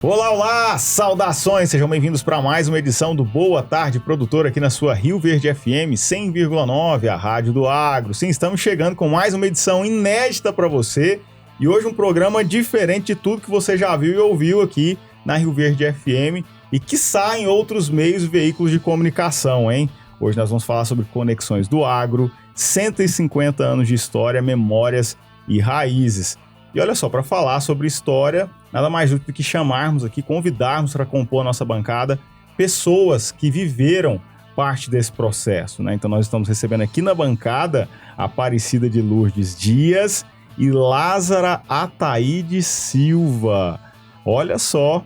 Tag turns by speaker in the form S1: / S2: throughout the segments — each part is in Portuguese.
S1: Olá, olá! Saudações! Sejam bem-vindos para mais uma edição do Boa Tarde Produtor aqui na sua Rio Verde FM 100,9, a rádio do agro. Sim, estamos chegando com mais uma edição inédita para você e hoje um programa diferente de tudo que você já viu e ouviu aqui na Rio Verde FM e quiçá em outros meios e veículos de comunicação, hein? Hoje nós vamos falar sobre conexões do agro, 150 anos de história, memórias e raízes. E olha só, para falar sobre história, nada mais justo do que chamarmos aqui, convidarmos para compor a nossa bancada pessoas que viveram parte desse processo, né? Então nós estamos recebendo aqui na bancada Aparecida de Lourdes Dias e Lázara Ataíde Silva. Olha só,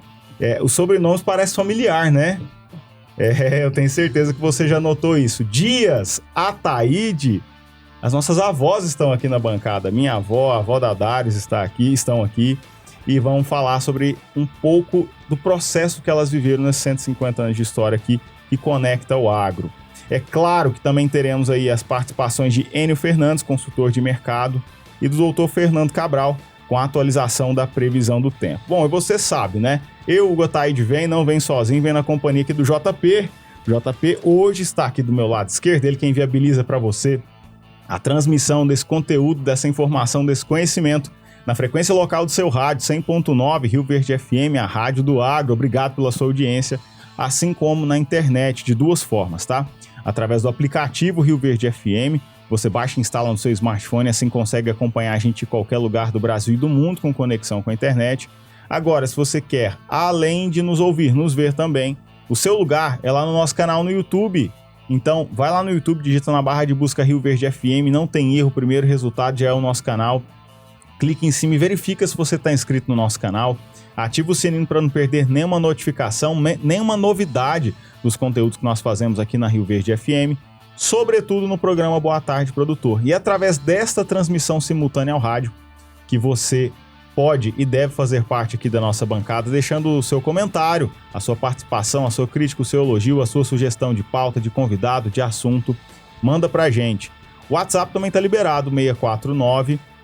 S1: os sobrenomes parecem familiar, né? Eu tenho certeza que você já notou isso. Dias, Ataíde. As nossas avós estão aqui na bancada. Minha avó, a avó da Dares estão aqui e vão falar sobre um pouco do processo que elas viveram nesses 150 anos de história aqui que conecta o agro. É claro que também teremos aí as participações de Enio Fernandes, consultor de mercado, e do doutor Fernando Cabral, com a atualização da previsão do tempo. Bom, e você sabe, né? Eu, Hugo Ataíde, não vem sozinho, vem na companhia aqui do JP. O JP hoje está aqui do meu lado esquerdo, ele quem viabiliza para você a transmissão desse conteúdo, dessa informação, desse conhecimento na frequência local do seu rádio, 100.9, Rio Verde FM, a rádio do agro. Obrigado pela sua audiência, assim como na internet, de duas formas, tá? Através do aplicativo Rio Verde FM, você baixa e instala no seu smartphone, assim consegue acompanhar a gente em qualquer lugar do Brasil e do mundo com conexão com a internet. Agora, se você quer, além de nos ouvir, nos ver também, o seu lugar é lá no nosso canal no YouTube. Então, vai lá no YouTube, digita na barra de busca Rio Verde FM, não tem erro, o primeiro resultado já é o nosso canal. Clique em cima e verifica se você está inscrito no nosso canal. Ativa o sininho para não perder nenhuma notificação, nenhuma novidade dos conteúdos que nós fazemos aqui na Rio Verde FM, sobretudo no programa Boa Tarde Produtor. E é através desta transmissão simultânea ao rádio que você pode e deve fazer parte aqui da nossa bancada, deixando o seu comentário, a sua participação, a sua crítica, o seu elogio, a sua sugestão de pauta, de convidado, de assunto. Manda pra gente. O WhatsApp também tá liberado,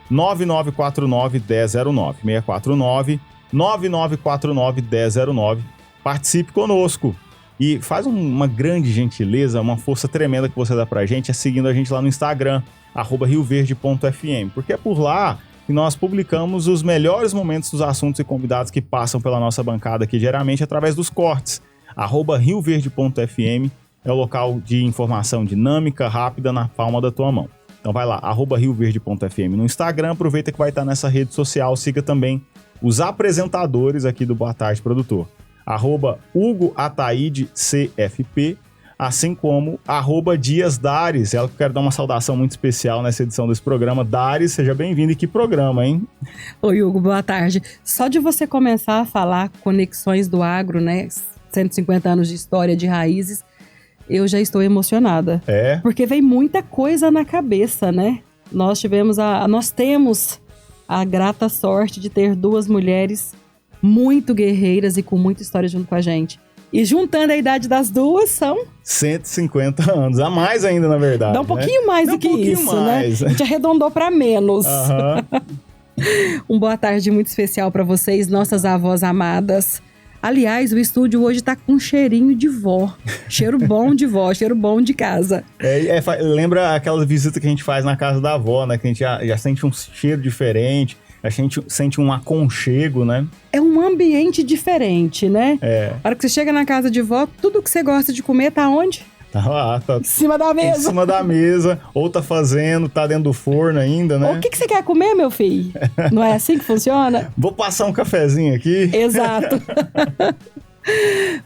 S1: 649-9949-1009. 649-9949-1009. Participe conosco. E faz uma grande gentileza, uma força tremenda que você dá pra gente, é seguindo a gente lá no Instagram, @rioverde.fm, porque é por lá que nós publicamos os melhores momentos dos assuntos e convidados que passam pela nossa bancada aqui, geralmente através dos cortes. @rioverde.fm é o local de informação dinâmica, rápida, na palma da tua mão. Então vai lá, @rioverde.fm no Instagram, aproveita que vai estar nessa rede social, siga também os apresentadores aqui do Boa Tarde Produtor. @Hugo Ataíde CFP, assim como @Dias Dares, ela que eu quero dar uma saudação muito especial nessa edição desse programa. Dares, seja bem-vindo. E que programa, hein?
S2: Oi, Hugo, boa tarde. Só de você começar a falar conexões do agro, né? 150 anos de história, de raízes, eu já estou emocionada. Porque vem muita coisa na cabeça, né? Nós temos a grata sorte de ter duas mulheres muito guerreiras e com muita história junto com a gente. E juntando a idade das duas, são
S1: 150 anos, a mais ainda, na verdade.
S2: Dá um pouquinho mais do que isso,
S1: mais,
S2: né? A gente arredondou para menos.
S1: Uhum.
S2: Boa tarde muito especial para vocês, nossas avós amadas. Aliás, o estúdio hoje tá com cheirinho de vó. Cheiro bom de vó, cheiro bom de casa.
S1: Lembra aquela visita que a gente faz na casa da avó, né? Que a gente já sente um cheiro diferente. A gente sente um aconchego, né?
S2: É um ambiente diferente, né? A hora que você chega na casa de vó, tudo que você gosta de comer tá onde?
S1: Tá lá, tá
S2: em cima da mesa.
S1: Em cima da mesa, ou tá fazendo, tá dentro do forno ainda, né?
S2: O que você quer comer, meu filho? Não é assim que funciona?
S1: Vou passar um cafezinho aqui.
S2: Exato.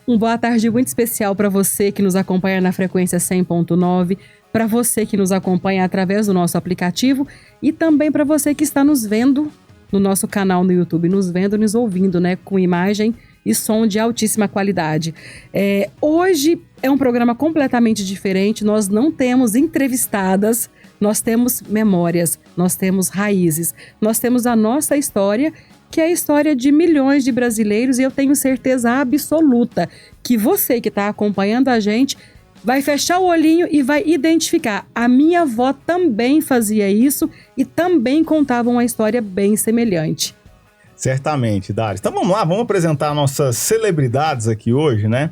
S2: Boa tarde muito especial para você que nos acompanha na frequência 100.9, para você que nos acompanha através do nosso aplicativo e também para você que está nos vendo no nosso canal no YouTube, nos vendo, nos ouvindo, né, com imagem e som de altíssima qualidade. Hoje é um programa completamente diferente, nós não temos entrevistadas, nós temos memórias, nós temos raízes, nós temos a nossa história, que é a história de milhões de brasileiros, e eu tenho certeza absoluta que você que está acompanhando a gente vai fechar o olhinho e vai identificar. A minha avó também fazia isso e também contava uma história bem semelhante.
S1: Certamente, Dário. Então vamos lá, vamos apresentar nossas celebridades aqui hoje, né?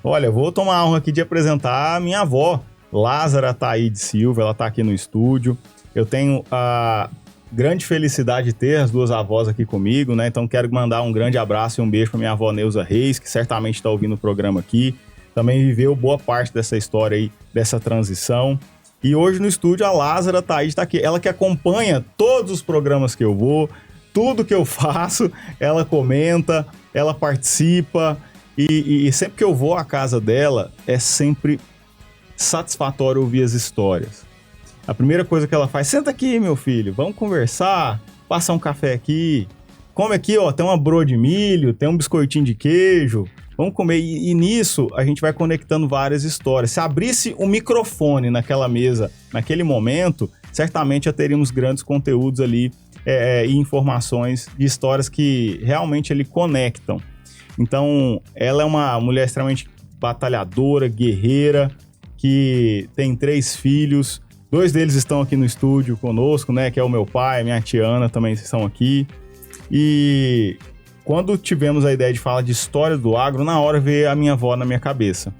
S1: Olha, eu vou tomar a honra aqui de apresentar a minha avó, Lázara Ataíde Silva, ela tá aqui no estúdio. Eu tenho a grande felicidade de ter as duas avós aqui comigo, né? Então quero mandar um grande abraço e um beijo para minha avó Neuza Reis, que certamente está ouvindo o programa aqui. Também viveu boa parte dessa história aí, dessa transição. E hoje no estúdio a Lázara Ataíde está aqui. Ela que acompanha todos os programas que eu vou, tudo que eu faço, ela comenta, ela participa. E sempre que eu vou à casa dela, é sempre satisfatório ouvir as histórias. A primeira coisa que ela faz, senta aqui, meu filho, vamos conversar, passa um café aqui, come aqui, ó, tem uma broa de milho, tem um biscoitinho de queijo, vamos comer. E nisso a gente vai conectando várias histórias. Se abrisse um microfone naquela mesa, naquele momento, certamente já teríamos grandes conteúdos ali e informações de histórias que realmente ali conectam. Então, ela é uma mulher extremamente batalhadora, guerreira, que tem 3 filhos. 2 deles estão aqui no estúdio conosco, né? Que é o meu pai, minha tia Ana também estão aqui. E quando tivemos a ideia de falar de história do agro, na hora veio a minha avó na minha cabeça.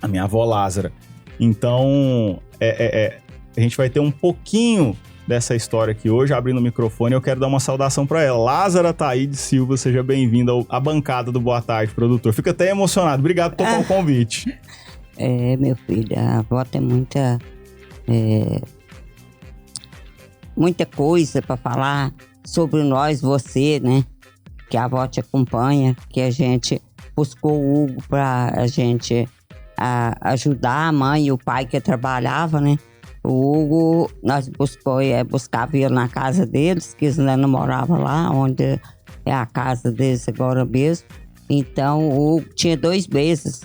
S1: A minha avó Lázara. Então, a gente vai ter um pouquinho dessa história aqui hoje, abrindo o microfone. Eu quero dar uma saudação para ela. Lázara Ataíde Silva, seja bem-vinda à bancada do Boa Tarde, produtor. Fico até emocionado. Obrigado por topar o convite.
S3: Meu filho, a avó tem muita coisa para falar sobre nós, você, né? Que a avó te acompanha, que a gente buscou o Hugo para a gente ajudar a mãe e o pai que trabalhava, né? O Hugo, nós buscava ele na casa deles, que eles ainda não moravam lá, onde é a casa deles agora mesmo. Então, o Hugo tinha 2 meses.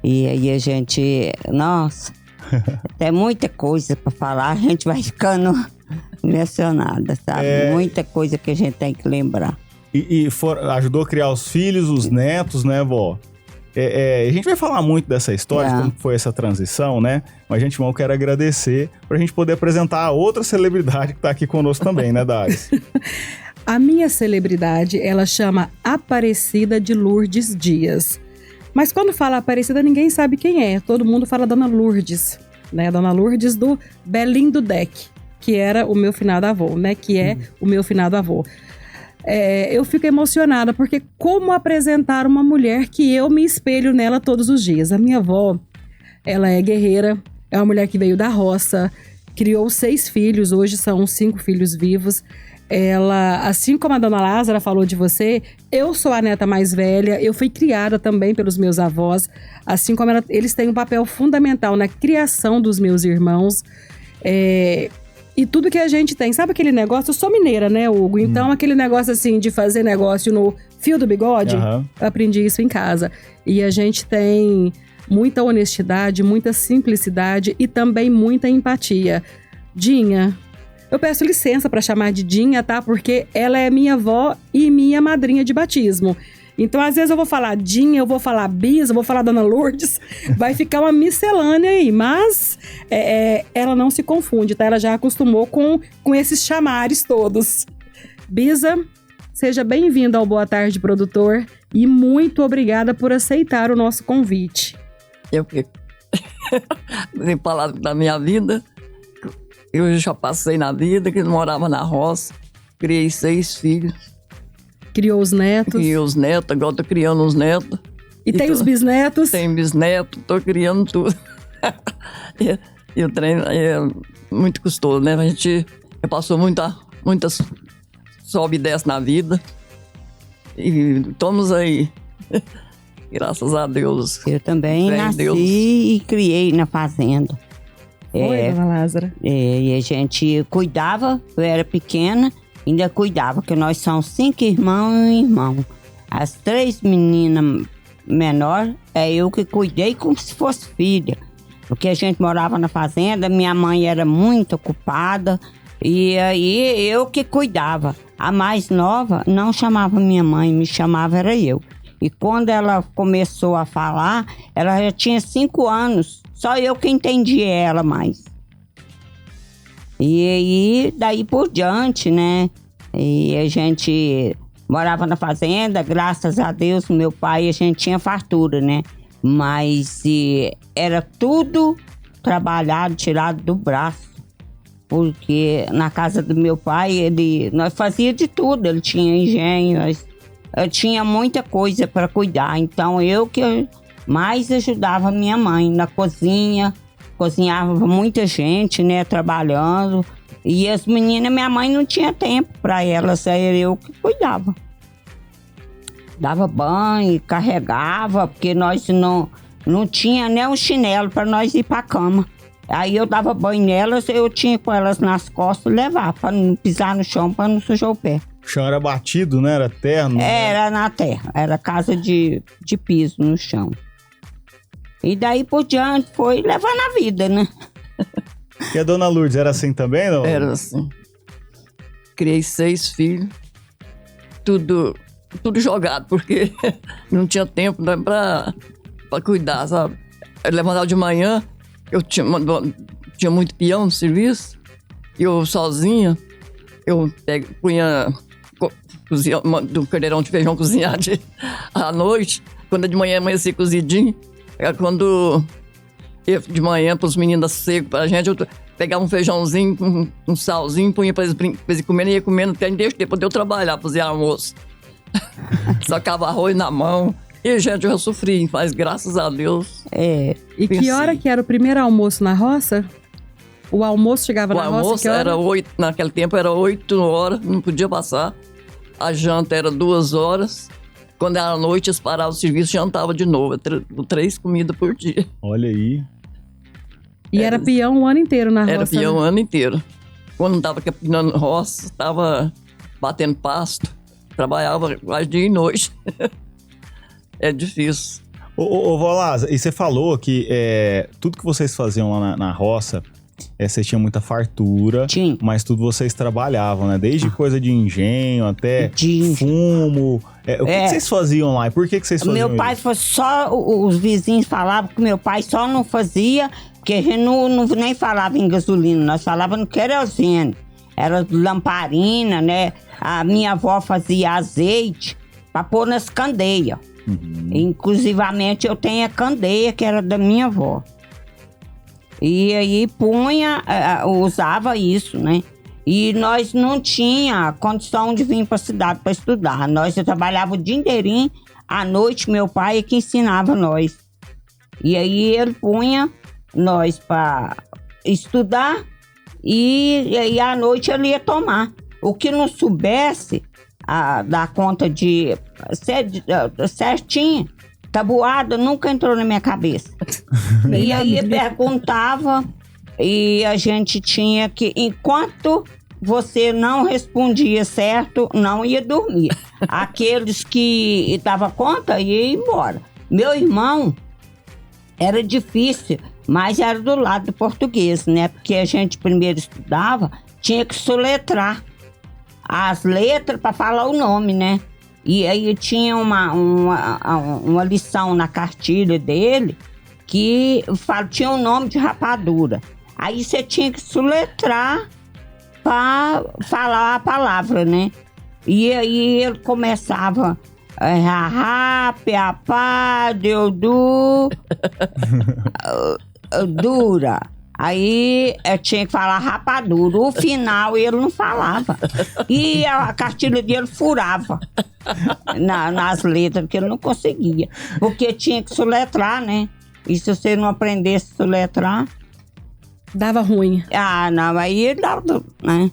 S3: E aí a gente, nossa, tem muita coisa para falar, a gente vai ficando emocionada, sabe? Muita coisa que a gente tem que lembrar.
S1: E ajudou a criar os filhos, os netos, né, vó? A gente vai falar muito dessa história, de como foi essa transição, né? Mas, gente, eu quero agradecer pra gente poder apresentar a outra celebridade que tá aqui conosco também, né, Daris?
S2: A minha celebridade, ela chama Aparecida de Lourdes Dias. Mas quando fala Aparecida, ninguém sabe quem é. Todo mundo fala Dona Lourdes, né? Dona Lourdes do Belim do Deck, que era o meu finado avô, né? Que é o meu finado avô. Eu fico emocionada, porque como apresentar uma mulher que eu me espelho nela todos os dias? A minha avó, ela é guerreira, é uma mulher que veio da roça, criou 6 filhos, hoje são 5 filhos vivos. Ela, assim como a Dona Lázara falou de você, eu sou a neta mais velha, eu fui criada também pelos meus avós, assim como eles têm um papel fundamental na criação dos meus irmãos. E tudo que a gente tem, sabe aquele negócio? Eu sou mineira, né, Hugo? Então, aquele negócio assim de fazer negócio no fio do bigode, eu aprendi isso em casa. E a gente tem muita honestidade, muita simplicidade e também muita empatia. Dinha, eu peço licença para chamar de Dinha, tá? Porque ela é minha avó e minha madrinha de batismo. Então, às vezes eu vou falar Dinha, eu vou falar Bisa, eu vou falar Dona Lourdes, vai ficar uma miscelânea aí, mas ela não se confunde, tá? Ela já acostumou com esses chamares todos. Bisa, seja bem-vinda ao Boa Tarde, produtor, e muito obrigada por aceitar o nosso convite.
S4: Eu tenho falado da minha vida, eu já passei na vida, que morava na roça, criei 6 filhos.
S2: Criou os netos.
S4: Criei os netos, agora tô criando os netos.
S2: E tem os bisnetos?
S4: Tem bisnetos, tô criando tudo. E o trem é muito custoso, né? A gente passou muitas sobe e desce na vida. E estamos aí. Graças a Deus.
S3: Eu também nasci e criei na fazenda.
S2: Foi, Dona Lázara?
S3: E a gente cuidava, eu era pequena, ainda cuidava, porque nós somos 5 irmãos e um irmão. As 3 meninas menores, eu que cuidei como se fosse filha. Porque a gente morava na fazenda, minha mãe era muito ocupada, e aí eu que cuidava. A mais nova não chamava minha mãe, me chamava era eu. E quando ela começou a falar, ela já tinha 5 anos, só eu que entendia ela mais. E aí, daí por diante, né? E a gente morava na fazenda, graças a Deus, meu pai, a gente tinha fartura, né? Mas era tudo trabalhado, tirado do braço. Porque na casa do meu pai, nós fazia de tudo. Ele tinha engenho, eu tinha muita coisa para cuidar. Então eu que mais ajudava minha mãe na cozinha. Cozinhava muita gente, né, trabalhando. E as meninas, minha mãe não tinha tempo para elas, era eu que cuidava. Dava banho, carregava, porque nós não tinha nem um chinelo para nós ir para a cama. Aí eu dava banho nelas, eu tinha com elas nas costas levar, para não pisar no chão, para não sujar o pé.
S1: O chão era batido, né? Era terno?
S3: Era na terra, era casa de piso no chão. E daí por diante foi levando a vida, né?
S1: E a dona Lourdes era assim também, não?
S4: Era assim. Criei 6 filhos, tudo jogado, porque não tinha tempo, né, pra cuidar, sabe? Eu levantava de manhã, eu tinha muito peão no serviço, e eu sozinha, eu punha do caldeirão de feijão cozinhado à noite, quando de manhã amanhecia cozidinho, quando eu, de manhã, para os meninos secos, para a gente, eu pegava um feijãozinho, um salzinho, punha para eles comendo, e ia comendo até poder eu trabalhar, fazer almoço. Sacava arroz na mão. E, gente, eu já sofri, mas graças a Deus.
S2: E que hora que era o primeiro almoço na roça? O almoço chegava na roça? O
S4: almoço era 8, naquele tempo era 8 horas, não podia passar. A janta era 2 horas. Quando era à noite, eles paravam o serviço e jantavam de novo. 3 comidas por dia.
S1: Olha aí.
S2: E era peão o ano inteiro na roça?
S4: Era peão
S2: né?
S4: o ano inteiro. Quando não estava capinando roça, estava batendo pasto. Trabalhava quase dia e noite. É difícil.
S1: Ô Volaz, e você falou que tudo que vocês faziam lá na roça, vocês tinham muita fartura,
S3: Tinha.
S1: mas tudo vocês trabalhavam, né? Desde coisa de engenho até fumo. O que vocês faziam lá e por que vocês faziam
S3: Meu pai
S1: isso?
S3: foi só, os vizinhos falavam que meu pai só não fazia, porque a gente nem falava em gasolina, nós falávamos no querosene. Era lamparina, né? A minha avó fazia azeite para pôr nas candeias. Inclusivamente eu tenho a candeia que era da minha avó. E aí usava isso, né? E nós não tinha condição de vir para a cidade para estudar. Nós trabalhava o dia inteirinho, à noite meu pai é que ensinava nós. E aí ele punha nós para estudar e aí à noite ele ia tomar. O que não soubesse dar conta de certinho, tabuada, nunca entrou na minha cabeça. E aí perguntava e a gente tinha que, enquanto você não respondia certo, não ia dormir. Aqueles que davam conta iam embora. Meu irmão era difícil, mas era do lado do português, né? Porque a gente primeiro estudava, tinha que soletrar as letras para falar o nome, né? E aí tinha uma lição na cartilha dele que tinha o nome de rapadura. Aí você tinha que soletrar para falar a palavra, né? E aí ele começava Rará, Piapá, Deudu, Dura. Aí eu tinha que falar rapadura. O final ele não falava. E a cartilha dele furava nas letras, porque ele não conseguia. Porque tinha que soletrar, né? E se você não aprendesse a soletrar...
S2: Dava ruim.
S3: Não, aí dava, né?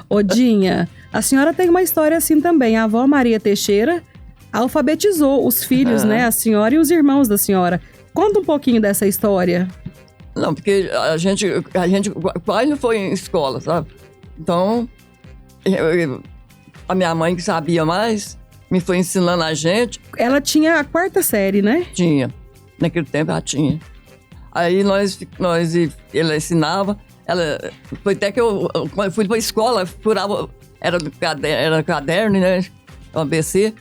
S2: Odinha, a senhora tem uma história assim também. A avó Maria Teixeira alfabetizou os filhos, né? A senhora e os irmãos da senhora. Conta um pouquinho dessa história.
S4: Não, porque a gente quase não foi em escola, sabe? Então, a minha mãe que sabia mais, me foi ensinando a gente.
S2: Ela tinha a 4ª série, né?
S4: Tinha. Naquele tempo ela tinha. Aí ela ensinava. Foi até que quando eu fui pra escola, furava, era caderno, né? O ABC.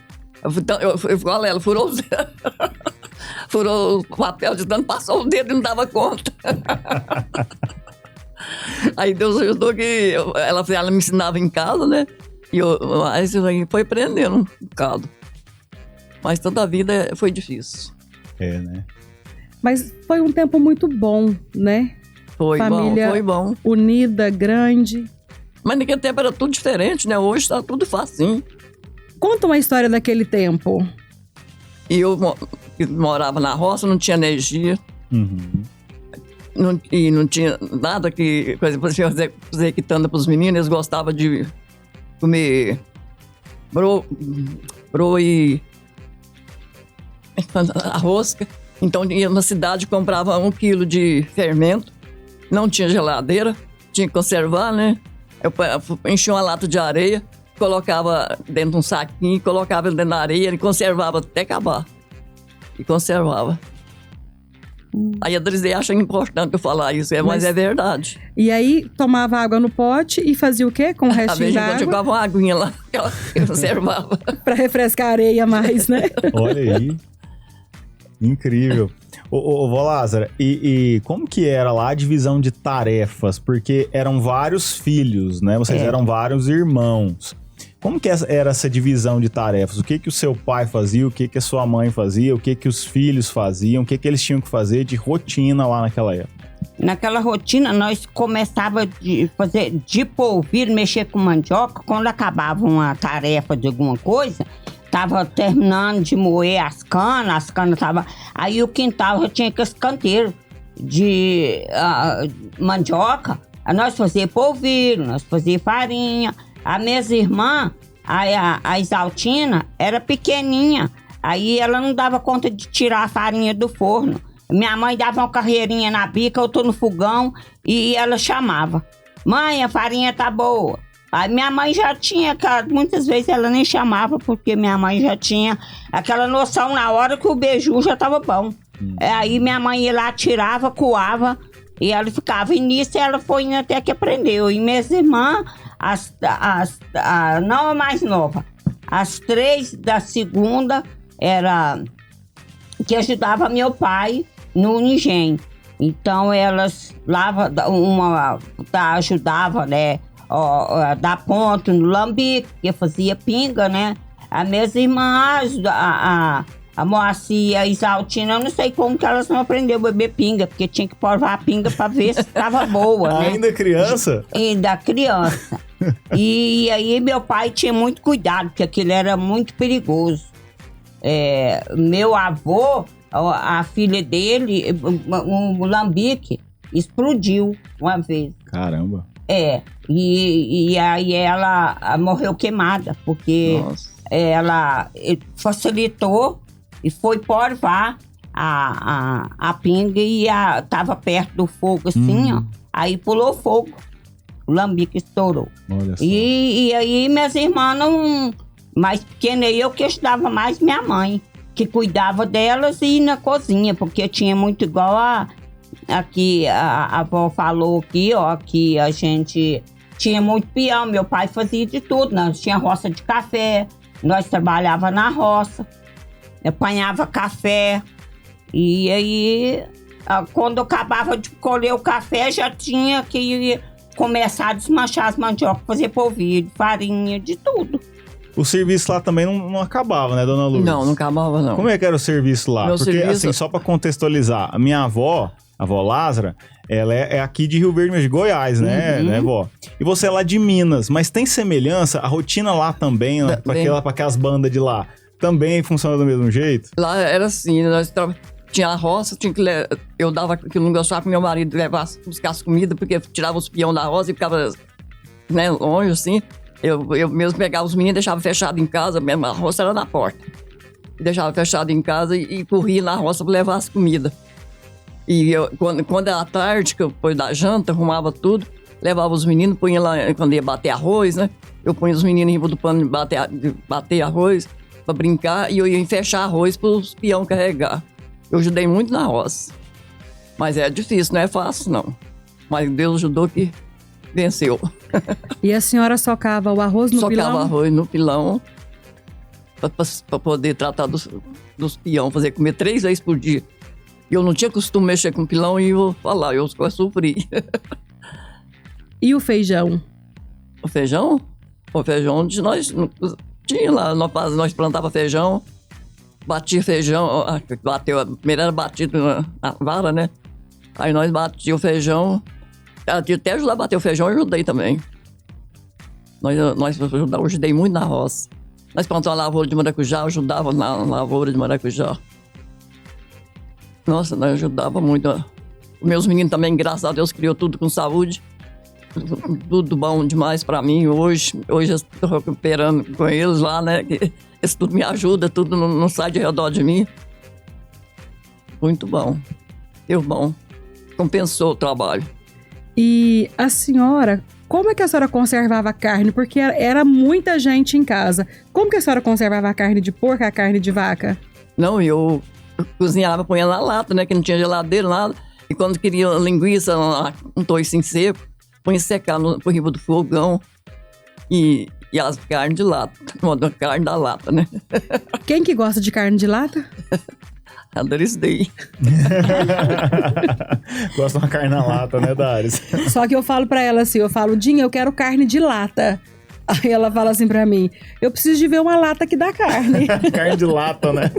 S4: Eu fui com ela, furou o papel de tanto, passou o dedo e não dava conta. Aí Deus ajudou que ela me ensinava em casa, né? Mas isso aí foi aprendendo um bocado. Mas toda a vida foi difícil.
S1: É, né?
S2: Mas foi um tempo muito bom, né? Família
S4: Foi bom.
S2: Unida, grande.
S4: Mas naquele tempo era tudo diferente, né? Hoje tá tudo facinho.
S2: Conta uma história daquele tempo.
S4: E eu morava na roça, não tinha energia.
S1: Uhum.
S4: E não tinha nada que... Por exemplo, fazer quitanda pros meninos, eles gostavam de comer bro e a rosca. Então ia na cidade, comprava 1 quilo de fermento. Não tinha geladeira, tinha que conservar, né? Eu enchia uma lata de areia, colocava dentro de um saquinho, colocava dentro da areia e conservava até acabar. E conservava. Aí a Drizzy acha importante eu falar isso, mas é verdade.
S2: E aí tomava água no pote e fazia o quê com o restinho da água?
S4: Jogava uma aguinha lá, que ela conservava.
S2: Pra refrescar a areia mais, né?
S1: Olha aí. Incrível. Ô, vó Lázara, e como que era lá a divisão de tarefas? Porque eram vários filhos, né? Vocês eram vários irmãos. Como que era essa divisão de tarefas? O que o seu pai fazia, o que a sua mãe fazia, o que os filhos faziam, o que eles tinham que fazer de rotina lá naquela época?
S3: Naquela rotina, nós começava de fazer de polvilho, mexer com mandioca. Quando acabava uma tarefa de alguma coisa, tava terminando de moer as canas tava... Aí o quintal já tinha aqueles canteiros de mandioca. Aí nós fazia polvilho, nós fazia farinha. A minha irmã, a Isaltina, era pequenininha. Aí ela não dava conta de tirar a farinha do forno. Minha mãe dava uma carreirinha na bica, eu tô no fogão, e ela chamava. Mãe, a farinha tá boa. Aí minha mãe já tinha, muitas vezes ela nem chamava, porque minha mãe já tinha aquela noção na hora que o beiju já tava bom. Aí minha mãe ia lá, tirava, coava, e ela ficava. E nisso ela foi indo até que aprendeu. E minhas irmãs, não a mais nova, as 3 da segunda, era que ajudava meu pai no Unigem. Então elas ajudava, né, dar ponto no lambique, que fazia pinga, né? As minhas irmãs, a Moacir, a Isaltina, eu não sei como que elas não aprenderam a beber pinga, porque tinha que provar a pinga pra ver se estava boa, né?
S1: Ainda criança?
S3: Ainda criança. E aí meu pai tinha muito cuidado, porque aquilo era muito perigoso. Meu avô, a filha dele, um lambique, explodiu uma vez.
S1: Caramba.
S3: E aí ela morreu queimada, porque ela facilitou e foi porvar a pinga e tava perto do fogo assim, ó. Aí pulou fogo, o lambique estourou.
S1: Olha só.
S3: E aí minhas irmãs mais pequenas, eu que ajudava mais minha mãe, que cuidava delas e ir na cozinha, porque tinha muito igual aqui a avó falou aqui, ó, que a gente tinha muito peão, meu pai fazia de tudo, nós tinha roça de café, nós trabalhava na roça, apanhava café, e aí quando eu acabava de colher o café, já tinha que começar a desmanchar as mandiocas, fazer polvilho, farinha, de tudo.
S1: O serviço lá também não acabava, né, dona Lourdes?
S4: Não acabava, não.
S1: Como é que era o serviço lá?
S4: Meu
S1: Porque,
S4: serviço...
S1: assim, só pra contextualizar, a minha avó, a avó Lázara, ela é aqui de Rio Verde, mas de Goiás, né, vó? E você é lá de Minas, mas tem semelhança? A rotina lá também, né, pra aquelas bandas de lá, também funciona do mesmo jeito?
S4: Lá era assim, nós tinha a roça, eu dava que eu não gostava que meu marido levasse, buscasse comida, porque tirava os peão da roça e ficava, né, longe, assim. Eu mesmo pegava os meninos, deixava fechado em casa, mesmo a roça era na porta. Deixava fechado em casa e corria na roça para levar as comidas. E quando era tarde, que eu depois da janta, arrumava tudo, levava os meninos, punha lá, quando ia bater arroz, né? Eu punha os meninos em cima do pano de bater arroz para brincar e eu ia fechar arroz para os peão carregar. Eu ajudei muito na roça. Mas é difícil, não é fácil, não. Mas Deus ajudou que venceu.
S2: E a senhora socava o arroz no pilão?
S4: Socava arroz no pilão para poder tratar dos peão, fazer comer 3 vezes por dia. Eu não tinha costume mexer com pilão e eu falar, eu sofri.
S2: E o feijão?
S4: O feijão? O feijão, nós tinha lá, nós plantava feijão, batia feijão, primeiro era batido na vara, né? Aí nós batia o feijão, até ajudar a bater o feijão, eu ajudei também. Eu ajudei muito na roça. Nós plantamos a lavoura de maracujá, eu ajudava na lavoura de maracujá. Nossa, nós ajudava muito. Meus meninos também, graças a Deus, criou tudo com saúde. Tudo bom demais pra mim. Hoje eu estou recuperando com eles lá, né? Isso tudo me ajuda, tudo não sai de redor de mim. Muito bom. Deu bom. Compensou o trabalho.
S2: E a senhora, como é que a senhora conservava a carne? Porque era muita gente em casa. Como que a senhora conservava a carne de porco, a carne de vaca?
S4: Não, eu cozinhava, punha na lata, né? Que não tinha geladeira, nada. E quando queria linguiça, um toicinho seco, punha secar por riba do fogão. E as carnes de lata. A carne da lata, né?
S2: Quem que gosta de carne de lata?
S4: A Daris Day.
S1: Gosta de uma carne na lata, né, Daris?
S2: Só que eu falo pra ela assim, Dinha, eu quero carne de lata. Aí ela fala assim pra mim, eu preciso de ver uma lata que dá carne.
S1: Carne de lata, né?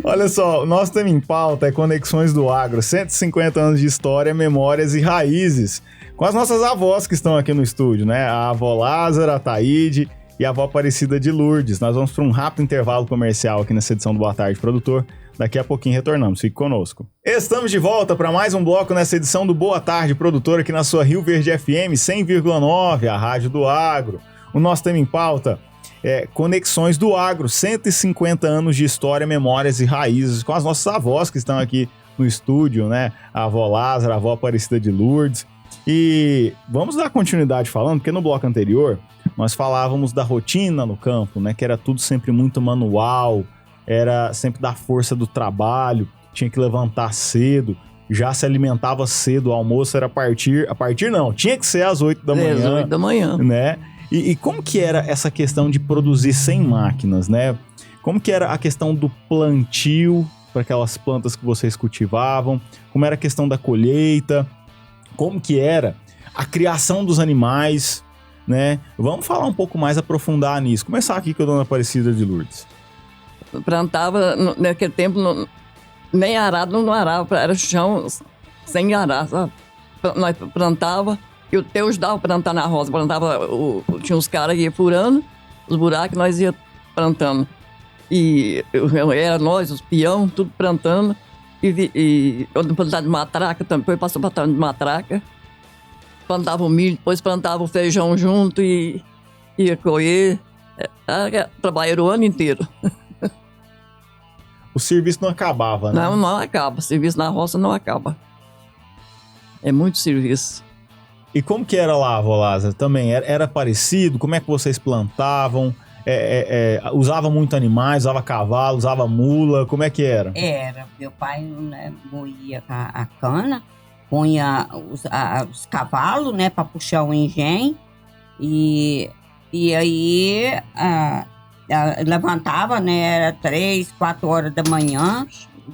S1: Olha só, o nosso tema em pauta é Conexões do Agro, 150 anos de história, memórias e raízes. Com as nossas avós que estão aqui no estúdio, né? A avó Lázara, a Taíde e a avó Aparecida de Lourdes. Nós vamos para um rápido intervalo comercial aqui nessa edição do Boa Tarde, Produtor. Daqui a pouquinho retornamos, fique conosco. Estamos de volta para mais um bloco nessa edição do Boa Tarde, Produtor, aqui na sua Rio Verde FM 100,9, a rádio do agro. O nosso tema em pauta é Conexões do Agro, 150 anos de história, memórias e raízes, com as nossas avós que estão aqui no estúdio, né? A avó Lázara, a avó Aparecida de Lourdes. E vamos dar continuidade falando, porque no bloco anterior nós falávamos da rotina no campo, né? Que era tudo sempre muito manual, era sempre da força do trabalho, tinha que levantar cedo, já se alimentava cedo, o almoço era tinha que ser às 8 da manhã.
S4: Às 8 da manhã.
S1: Né? E como que era essa questão de produzir sem máquinas, né? Como que era a questão do plantio para aquelas plantas que vocês cultivavam? Como era a questão da colheita? Como que era a criação dos animais, né? Vamos falar um pouco mais, aprofundar nisso. Começar aqui com a dona Aparecida de Lourdes.
S4: Plantava, naquele tempo, nem arado não arava, era chão sem arar, sabe? Nós plantava, eu até ajudava a plantar na roça, tinha uns caras que iam furando os buracos, nós ia plantando. E era nós, os peão, tudo plantando. E eu plantava de matraca também, depois passou plantando de matraca. Plantava o milho, depois plantava o feijão junto e ia colher. Trabalhei o ano inteiro.
S1: O serviço não acabava, né?
S4: Não acaba. O serviço na roça não acaba. É muito serviço.
S1: E como que era lá, avó Lázara? Também era parecido? Como é que vocês plantavam? Usava muito animais, usava cavalo, usava mula? Como é que era?
S3: Era. Meu pai, né, moía a cana, punha os cavalos, né, para puxar o engenho. E aí levantava, né, era 3, 4 horas da manhã.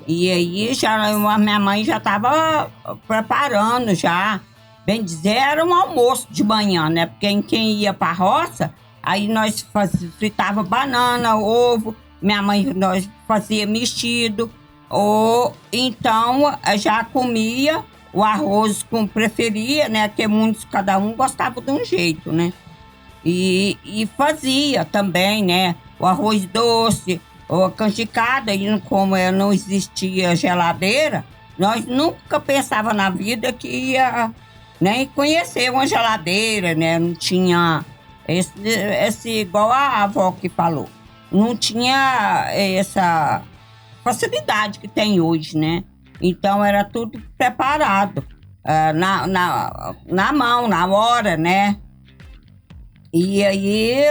S3: E aí a minha mãe já estava preparando já. Bem dizer, era um almoço de manhã, né? Porque quem ia para a roça, aí nós fritava banana, ovo. Minha mãe, nós fazia mexido. Ou então já comia o arroz como preferia, né? Que cada um gostava de um jeito, né? E fazia também, né? O arroz doce, ou a canjicada. E como não existia geladeira, nós nunca pensava na vida que ia nem conhecer uma geladeira, né? Não tinha esse igual a avó que falou. Não tinha essa facilidade que tem hoje, né? Então era tudo preparado na mão, na hora, né? E aí,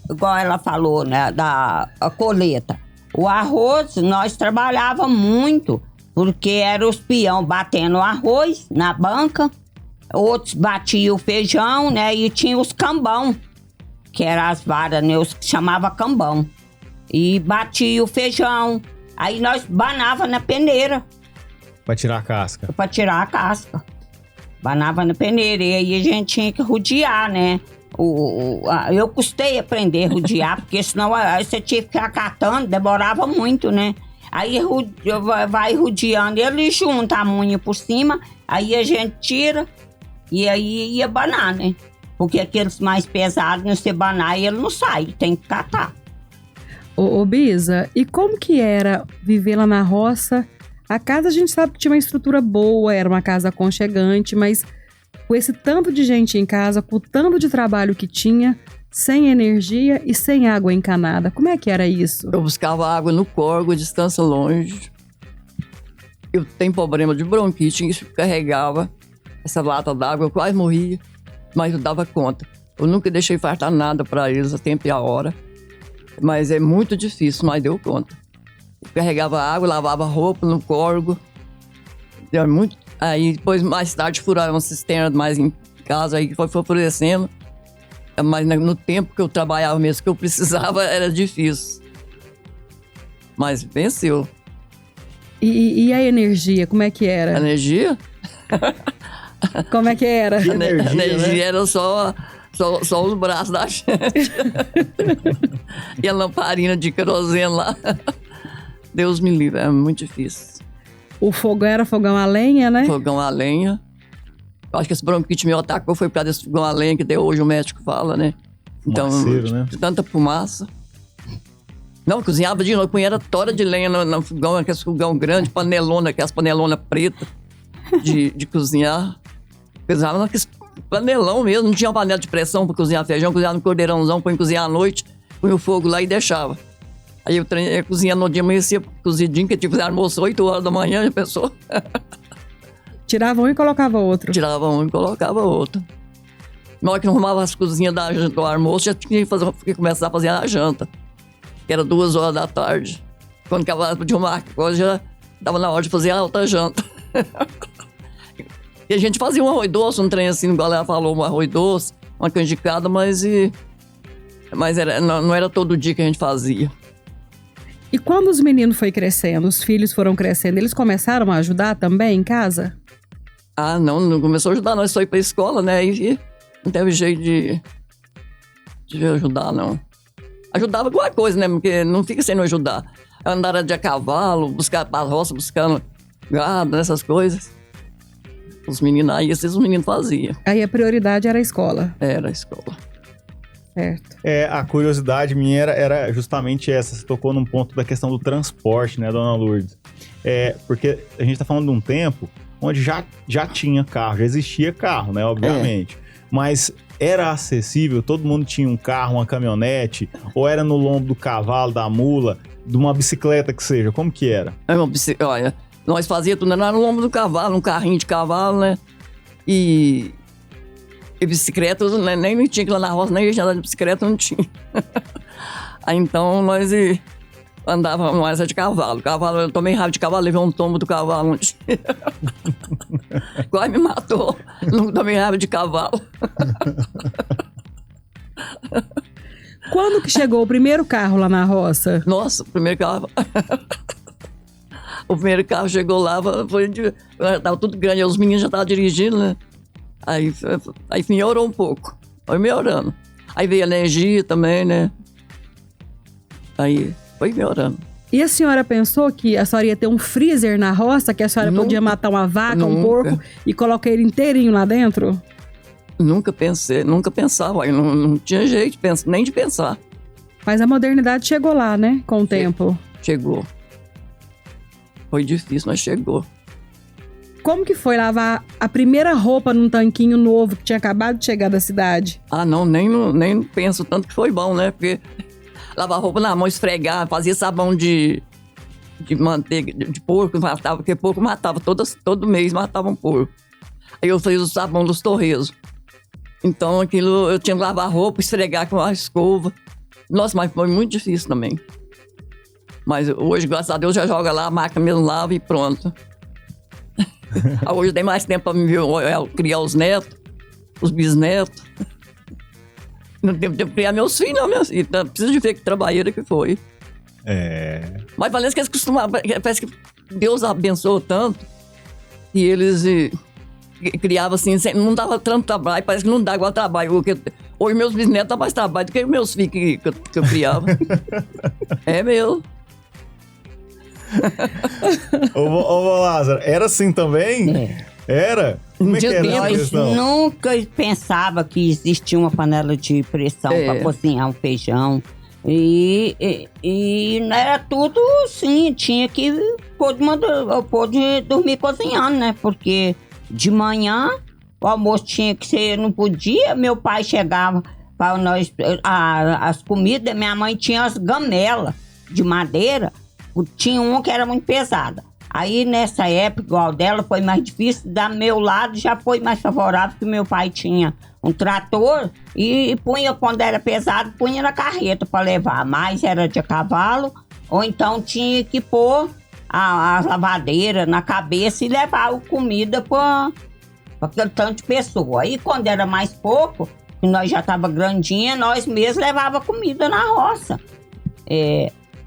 S3: igual ela falou, né, da colheita. O arroz, nós trabalhávamos muito, porque era os peão batendo arroz na banca, outros batiam o feijão, né, e tinha os cambão, que eram as varas, né, os que chamava cambão. E batia o feijão, aí nós banava na peneira.
S1: Pra tirar a casca.
S3: Pra tirar a casca. Banava na peneira, e aí a gente tinha que rodear, né? Eu custei aprender a rodear, porque senão você tinha que ficar catando, demorava muito, né? Aí vai rodeando ele junta a munha por cima, aí a gente tira e aí ia banar, né? Porque aqueles mais pesados, se você banar, ele não sai, tem que catar.
S2: Ô Bisa, e como que era viver lá na roça? A casa a gente sabe que tinha uma estrutura boa, era uma casa aconchegante, mas com esse tanto de gente em casa, com o tanto de trabalho que tinha, sem energia e sem água encanada, como é que era isso?
S4: Eu buscava água no córrego, distância longe. Eu tenho problema de bronquite, carregava essa lata d'água, eu quase morria, mas eu dava conta. Eu nunca deixei faltar nada para eles a tempo e a hora, mas é muito difícil, mas deu conta. Eu carregava água, lavava roupa no córrego. Deu muito. Aí depois, mais tarde, furaram uma cisterna mais em casa, aí foi florescendo. Mas no tempo que eu trabalhava mesmo, que eu precisava, era difícil. Mas venceu.
S2: E a energia, como é que era?
S4: A energia?
S2: Como é que era?
S4: A energia,
S1: né?
S4: era só os braços da gente. E a lamparina de querosene lá. Deus me livre, é muito difícil.
S2: O fogão era fogão a lenha, né?
S4: Fogão a lenha. Eu acho que esse bronquite meu atacou foi por causa desse fogão a lenha que até hoje o médico fala, né? Então,
S1: né?
S4: tanta fumaça. Não, cozinhava de noite, punha tora de lenha no fogão, aquele fogão grande, panelona, aquelas panelonas pretas de cozinhar. Cozinhava naqueles panelão mesmo, não tinha uma panela de pressão para cozinhar feijão, cozinhava no cordeirãozão, põe cozinhar à noite, põe o fogo lá e deixava. Aí eu cozinhava no dia, amanhecia cozidinho, que tinha que fazer almoço 8 horas da manhã, já pensou?
S2: Tirava um e colocava outro.
S4: Tirava um e colocava outro. Na hora que não arrumava as cozinhas do almoço, já tinha que começar a fazer a janta. Que era 2 horas da tarde. Quando acabava de arrumar a coisa, já estava na hora de fazer a outra janta. E a gente fazia um arroz doce, um trem assim, igual ela falou, um arroz doce, uma canjicada, mas não era todo dia que a gente fazia.
S2: E quando os meninos foram crescendo, os filhos foram crescendo, eles começaram a ajudar também em casa?
S4: Ah, não começou a ajudar, nós só ir pra escola, né? E não teve jeito de ajudar, não. Ajudava alguma coisa, né? Porque não fica sem não ajudar. Andar de a cavalo, buscar pra roça, buscando gado, essas coisas. Os meninos aí, os meninos faziam.
S2: Aí a prioridade era a escola.
S4: Era a escola.
S2: Certo.
S1: A curiosidade minha era justamente essa. Você tocou num ponto da questão do transporte, né, dona Lourdes? Porque a gente tá falando de um tempo onde já tinha carro, já existia carro, né, obviamente. Mas era acessível, todo mundo tinha um carro, uma caminhonete, ou era no lombo do cavalo, da mula, de uma bicicleta que seja, como que era?
S4: Olha, nós fazíamos tudo no lombo do cavalo, um carrinho de cavalo, né? E bicicleta, né? Nem tinha que ir lá na roça, nem ia andar de bicicleta, não tinha. Aí então nós andávamos mais de cavalo. Eu tomei raiva de cavalo, levei um tombo do cavalo um dia. Quase me matou. Não tomei raiva de cavalo.
S2: Quando que chegou o primeiro carro lá na roça?
S4: Nossa, o primeiro carro... O primeiro carro chegou lá, tava tudo grande, os meninos já estavam dirigindo, né? Aí melhorou um pouco, foi melhorando. Aí veio a energia também, né? Aí foi melhorando.
S2: E a senhora pensou que a senhora ia ter um freezer na roça, que a senhora podia matar uma vaca, um porco e colocar ele inteirinho lá dentro?
S4: Nunca pensava, não tinha jeito nem de pensar.
S2: Mas a modernidade chegou lá, né? Com o tempo.
S4: Chegou. Foi difícil, mas chegou.
S2: Como que foi lavar a primeira roupa num tanquinho novo que tinha acabado de chegar da cidade?
S4: Ah, não, nem penso tanto que foi bom, né? Porque lavar roupa na mão, esfregar, fazia sabão de manteiga, de porco, matava, porque porco matava, todo mês matava um porco. Aí eu fiz o sabão dos torresmos. Então aquilo, eu tinha que lavar roupa, esfregar com a escova. Nossa, mas foi muito difícil também. Mas hoje, graças a Deus, já joga lá, a máquina mesmo lava e pronto. Hoje tem mais tempo para me ver, criar os netos, os bisnetos. Não tenho tempo de criar meus filhos, não, minhas filhas. Preciso de ver que trabalheira que foi. Mas parece que eles costumavam, parece que Deus abençoou tanto que eles criavam assim, não dava tanto trabalho, parece que não dá igual trabalho. Hoje meus bisnetos dão mais trabalho do que meus filhos que eu criava. É meu.
S1: Ô, Lázaro, era assim também? Era? Como é que era essa
S3: Nós
S1: questão?
S3: nunca pensava que existia uma panela de pressão para cozinhar um feijão. E era tudo sim, tinha que pôde dormir cozinhando, né? Porque de manhã o almoço tinha que ser, não podia. Meu pai chegava para nós, as comidas, minha mãe tinha as gamelas de madeira, tinha uma que era muito pesada. Aí, nessa época, igual dela, foi mais difícil. Da meu lado, já foi mais favorável, porque meu pai tinha um trator e punha, quando era pesado, punha na carreta para levar. Mas era de cavalo, ou então tinha que pôr a lavadeira na cabeça e levar a comida para aquele tanto de pessoa. Aí, quando era mais pouco, e nós já tava grandinha, nós mesmos levava comida na roça.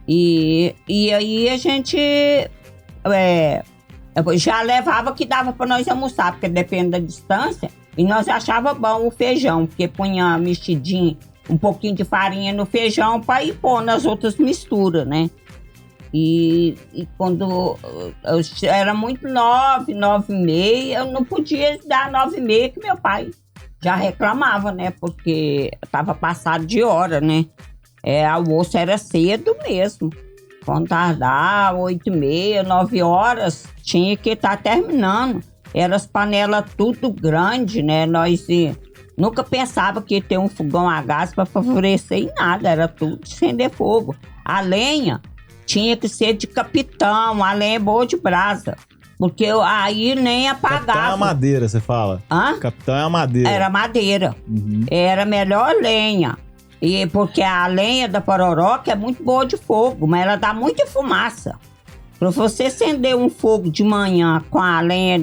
S3: E aí a gente... já levava que dava para nós almoçar, porque depende da distância, e nós achava bom o feijão, porque punha mexidinho, um pouquinho de farinha no feijão para ir pôr nas outras misturas, né? E quando eu era muito 9h30, eu não podia dar 9h30, que meu pai já reclamava, né? Porque estava passado de hora, né? Almoço era cedo mesmo. Quando tardar 8h30, 9 horas, tinha que estar terminando. Eram as panelas tudo grande, né? Nós nunca pensava que ia ter um fogão a gás para favorecer em nada. Era tudo de acender fogo. A lenha tinha que ser de capitão, a lenha boa de brasa. Porque aí nem apagava.
S1: Capitão é a madeira, você fala?
S3: Hã?
S1: Capitão é a madeira.
S3: Era madeira.
S1: Uhum.
S3: Era melhor lenha. E porque a lenha da pororoca é muito boa de fogo, mas ela dá muita fumaça. Para você acender um fogo de manhã com a lenha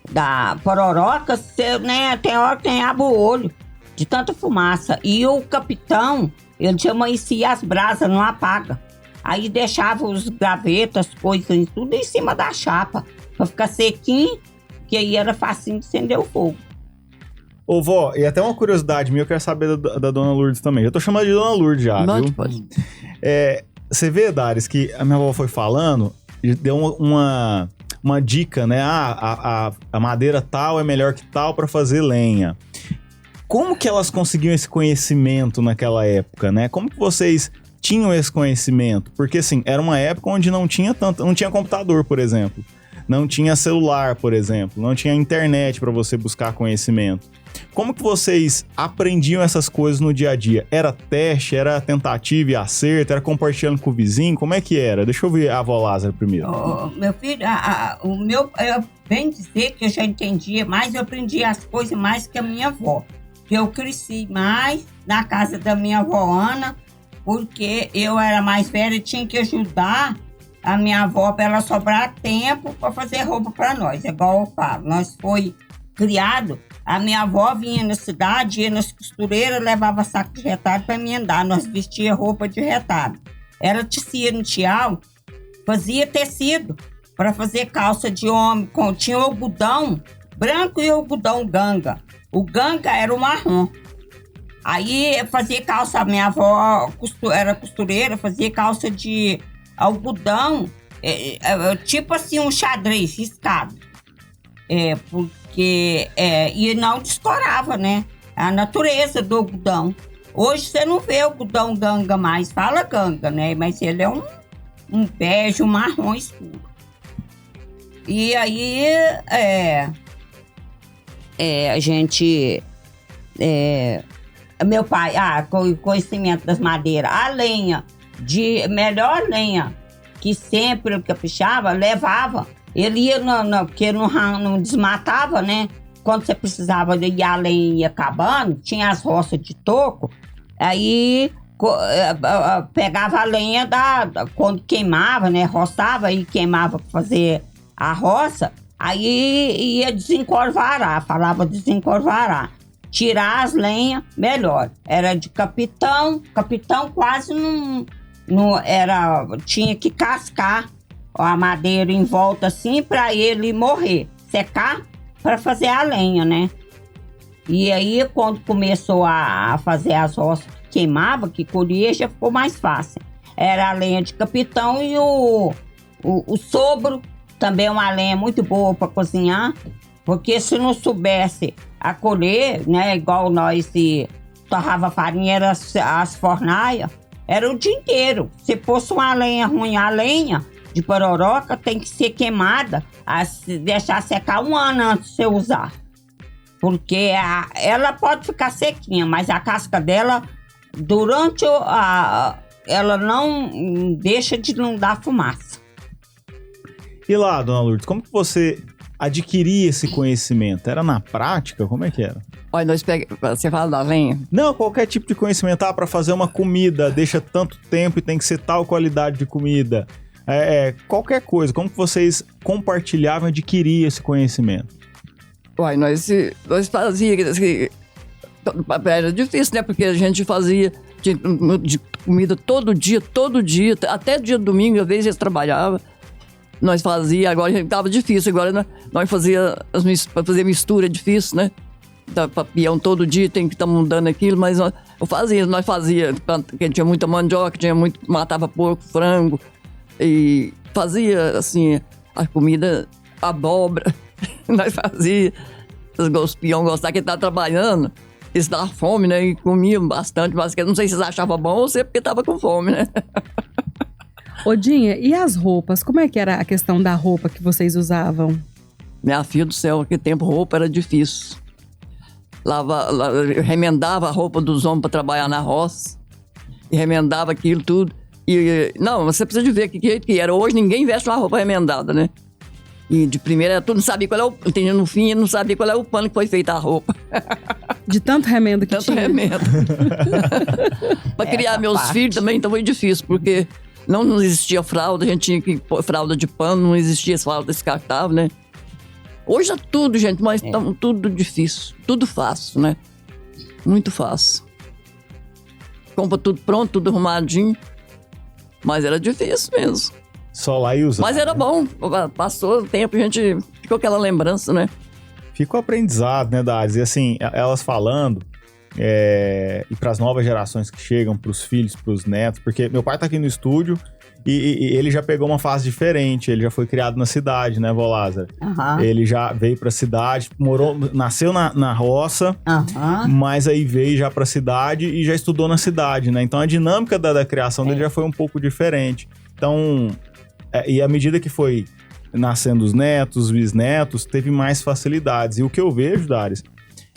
S3: da pororoca, você, né, tem hora que tem abre o olho de tanta fumaça. E o capitão, ele já amanhecia as brasas, não apaga. Aí deixava os gravetos, as coisas, tudo em cima da chapa, para ficar sequinho, que aí era facinho de acender o fogo.
S1: Ô, vó, e até uma curiosidade minha, eu quero saber da Dona Lourdes também. Eu tô chamando de Dona Lourdes já,
S4: Não,
S1: viu?
S4: pode.
S1: Você vê, Dares, que a minha avó foi falando, e deu uma dica, né? A madeira tal é melhor que tal pra fazer lenha. Como que elas conseguiam esse conhecimento naquela época, né? Como que vocês tinham esse conhecimento? Porque, assim, era uma época onde não tinha computador, por exemplo. Não tinha celular, por exemplo. Não tinha internet para você buscar conhecimento. Como que vocês aprendiam essas coisas no dia a dia? Era teste, era tentativa e acerto, era compartilhando com o vizinho? Como é que era? Deixa eu ver a avó Lázaro primeiro.
S3: Meu filho, eu bem dizer que eu já entendia mais, eu aprendi as coisas mais que a minha avó. Eu cresci mais na casa da minha avó Ana, porque eu era mais velha e tinha que ajudar a minha avó para ela sobrar tempo para fazer roupa para nós. É igual eu falo, nós foi criado, a minha avó vinha na cidade, ia nas costureiras, levava saco de retalho para emendar. Nós vestia roupa de retalho. Ela tecia no tial, fazia tecido para fazer calça de homem. Tinha algodão branco e algodão ganga. O ganga era o marrom. Aí fazia calça, a minha avó era costureira, fazia calça de algodão, tipo assim um xadrez riscado. Porque e não descorava, né? A natureza do algodão. Hoje você não vê algodão ganga mais, fala ganga, né? Mas ele é um bege, um marrom escuro. E aí a gente... meu pai, com o conhecimento das madeiras, a lenha, melhor lenha, que sempre caprichava, levava. Ele ia, porque não desmatava, né? Quando você precisava de ir a lenha ia acabando, tinha as roças de toco, aí pegava a lenha quando queimava, né? Roçava e queimava para fazer a roça, aí ia desencorvarar, falava desencorvarar. Tirar as lenhas, melhor. Era de capitão quase não era, tinha que cascar a madeira em volta assim para ele morrer, secar para fazer a lenha, né? E aí, quando começou a fazer as roças que queimava, que colhia, já ficou mais fácil. Era a lenha de capitão e o sobro, também uma lenha muito boa para cozinhar, porque se não soubesse a colher, né, igual nós torrava farinha, era as fornalhas, era o dia inteiro. Se fosse uma lenha ruim, a lenha de pororoca tem que ser queimada, deixar secar 1 ano antes de você usar. Porque ela pode ficar sequinha, mas a casca dela, durante ela não deixa de não dar fumaça.
S1: E lá, dona Lourdes, como que você adquiria esse conhecimento? Era na prática? Como é que era?
S4: Olha, você fala da lenha?
S1: Não, qualquer tipo de conhecimento. Para fazer uma comida, deixa tanto tempo e tem que ser tal qualidade de comida. Qualquer coisa. Como que vocês compartilhavam e adquiriam esse conhecimento?
S4: Uai, nós fazíamos... Era difícil, né? Porque a gente fazia de comida todo dia, até dia de domingo, às vezes trabalhava. Nós fazia, agora estava difícil, agora nós fazia mistura, é difícil, né? Para peão todo dia, tem que estar mudando aquilo, mas nós fazia, porque tinha muita mandioca, matava porco, frango, e fazia, assim, a comida, abóbora, nós fazia, os peão gostavam que estavam trabalhando, eles davam fome, né? E comiam bastante, mas não sei se vocês achavam bom ou se é porque estava com fome, né?
S2: Odinha, e as roupas? Como é que era a questão da roupa que vocês usavam?
S4: Minha filha do céu, naquele tempo roupa era difícil. Remendava a roupa dos homens para trabalhar na roça. E remendava aquilo tudo. Não, você precisa de ver que era. Hoje ninguém veste uma roupa remendada, né? E de primeira, tu não sabia qual é o... Entendeu? No fim, não sabia qual é o pano que foi feita a roupa.
S2: De tanto remendo que tinha.
S4: Tanto remendo. Para criar meus filhos também, então foi difícil, porque... Não existia fralda, a gente tinha que pôr fralda de pano, não existia fralda descartável, né? Hoje é tudo, gente, mas tudo difícil, tudo fácil, né? Muito fácil. Compra tudo pronto, tudo arrumadinho, mas era difícil mesmo.
S1: Só lá e usar.
S4: Mas era bom, passou o tempo, a gente ficou aquela lembrança, né?
S1: Fica o aprendizado, né, Dares? E assim, elas falando... e para as novas gerações que chegam, para os filhos, para os netos, porque meu pai tá aqui no estúdio e ele já pegou uma fase diferente, ele já foi criado na cidade, né, vó Lázara?
S3: Uhum.
S1: Ele já veio para a cidade, nasceu na roça, mas aí veio já para a cidade e já estudou na cidade, né? Então a dinâmica da criação dele já foi um pouco diferente. Então, e à medida que foi nascendo os netos, os bisnetos, teve mais facilidades. E o que eu vejo, Dares,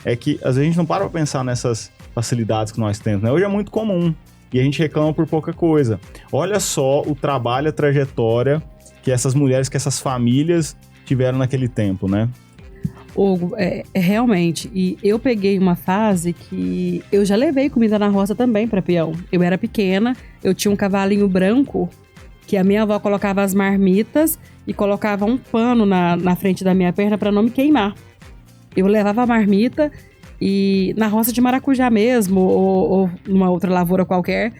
S1: é que às vezes a gente não para pra pensar nessas facilidades que nós temos, né? Hoje é muito comum e a gente reclama por pouca coisa. Olha só o trabalho, a trajetória que essas mulheres, que essas famílias tiveram naquele tempo, né?
S2: Hugo, realmente. E eu peguei uma fase que eu já levei comida na roça também para peão. Eu era pequena, eu tinha um cavalinho branco que a minha avó colocava as marmitas e colocava um pano na frente da minha perna para não me queimar. Eu levava a marmita e na roça de maracujá mesmo, ou numa outra lavoura qualquer,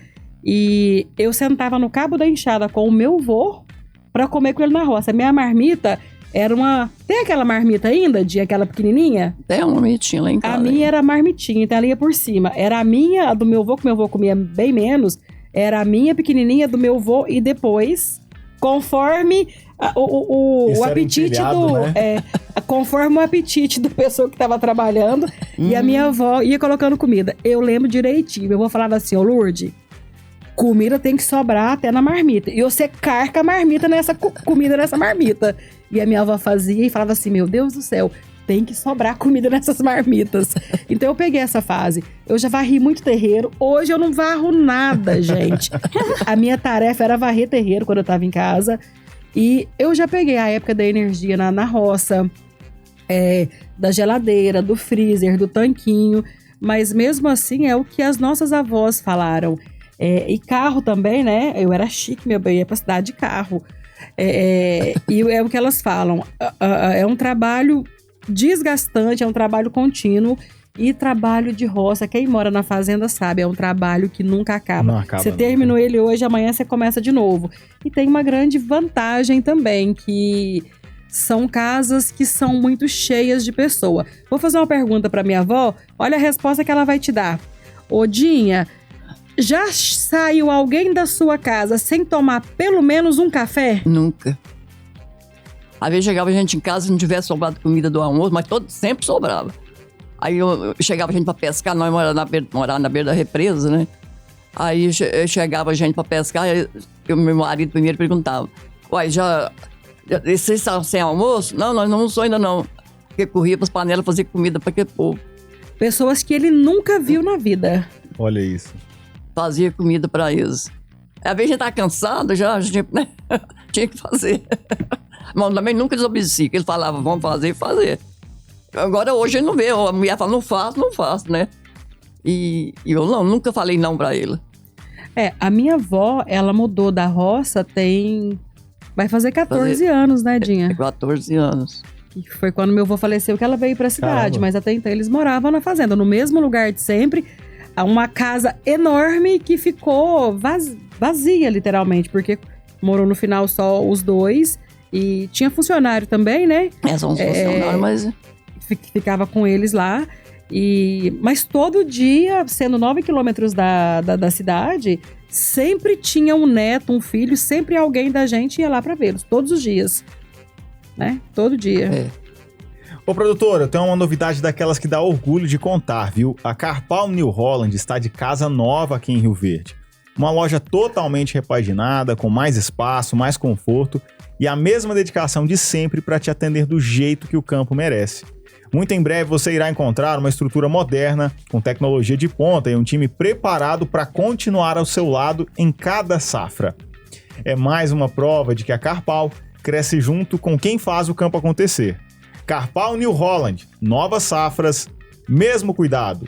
S2: e eu sentava no cabo da enxada com o meu vô para comer com ele na roça. A minha marmita era uma... Tem aquela marmita ainda, aquela pequenininha?
S4: Tem uma marmitinha lá em casa.
S2: A minha era marmitinha, então ela ia por cima. Era a minha, a do meu vô, que meu vô comia bem menos, era a minha pequenininha do meu vô e depois, conforme... O apetite do... Né? Conforme o apetite da pessoa que estava trabalhando, e a minha avó ia colocando comida. Eu lembro direitinho. Meu avô falava assim, Lourdes, comida tem que sobrar até na marmita. E você carca a marmita nessa comida nessa marmita. E a minha avó fazia e falava assim, meu Deus do céu, tem que sobrar comida nessas marmitas. Então eu peguei essa fase. Eu já varri muito terreiro. Hoje eu não varro nada, gente. A minha tarefa era varrer terreiro quando eu estava em casa. E eu já peguei a época da energia na roça, da geladeira, do freezer, do tanquinho. Mas mesmo assim é o que as nossas avós falaram. E carro também, né? Eu era chique, meu bem, ia pra cidade de carro. E é o que elas falam. É um trabalho desgastante, é um trabalho contínuo. E trabalho de roça, quem mora na fazenda sabe, é um trabalho que nunca acaba.
S1: Não acaba,
S2: você terminou ele hoje, amanhã você começa de novo. E tem uma grande vantagem também, que são casas que são muito cheias de pessoa. Vou fazer uma pergunta para minha avó, olha a resposta que ela vai te dar. Odinha, já saiu alguém da sua casa sem tomar pelo menos um café?
S4: Nunca. Às vezes chegava gente em casa e não tivesse sobrado comida do almoço, mas sempre sobrava. Aí chegava gente para pescar, nós morávamos na beira da represa, né? Aí chegava gente para pescar, meu marido primeiro perguntava: uai, vocês estão sem almoço? Não, nós não almoçamos ainda não. Porque corria para as panelas fazer comida para aquele povo.
S2: Pessoas que ele nunca viu na vida.
S1: Olha isso.
S4: Fazia comida para eles. Às vezes a gente estava cansado já, né? Tinha que fazer. Mas também nunca desobedecia, que ele falava, vamos fazer. Agora hoje ele não vê, a mulher fala, não faço, né? E eu nunca falei não pra ele.
S2: A minha avó, ela mudou da roça vai fazer 14 anos, né, Dinha?
S4: 14 anos.
S2: Que foi quando meu avô faleceu que ela veio pra cidade.
S1: Caramba.
S2: Mas até então eles moravam na fazenda, no mesmo lugar de sempre. Uma casa enorme que ficou vazia, literalmente, porque morou no final só os dois. E tinha funcionário também, né?
S4: São os funcionários, mas...
S2: Ficava com eles lá. Mas todo dia, sendo 9 quilômetros da cidade, sempre tinha um neto, um filho, sempre alguém da gente ia lá pra vê-los, todos os dias. Né? Todo dia.
S1: Ô, produtora, eu tenho uma novidade daquelas que dá orgulho de contar, viu? A Carpal New Holland está de casa nova aqui em Rio Verde. Uma loja totalmente repaginada, com mais espaço, mais conforto e a mesma dedicação de sempre para te atender do jeito que o campo merece. Muito em breve você irá encontrar uma estrutura moderna, com tecnologia de ponta e um time preparado para continuar ao seu lado em cada safra. É mais uma prova de que a Carpal cresce junto com quem faz o campo acontecer. Carpal New Holland, novas safras, mesmo cuidado.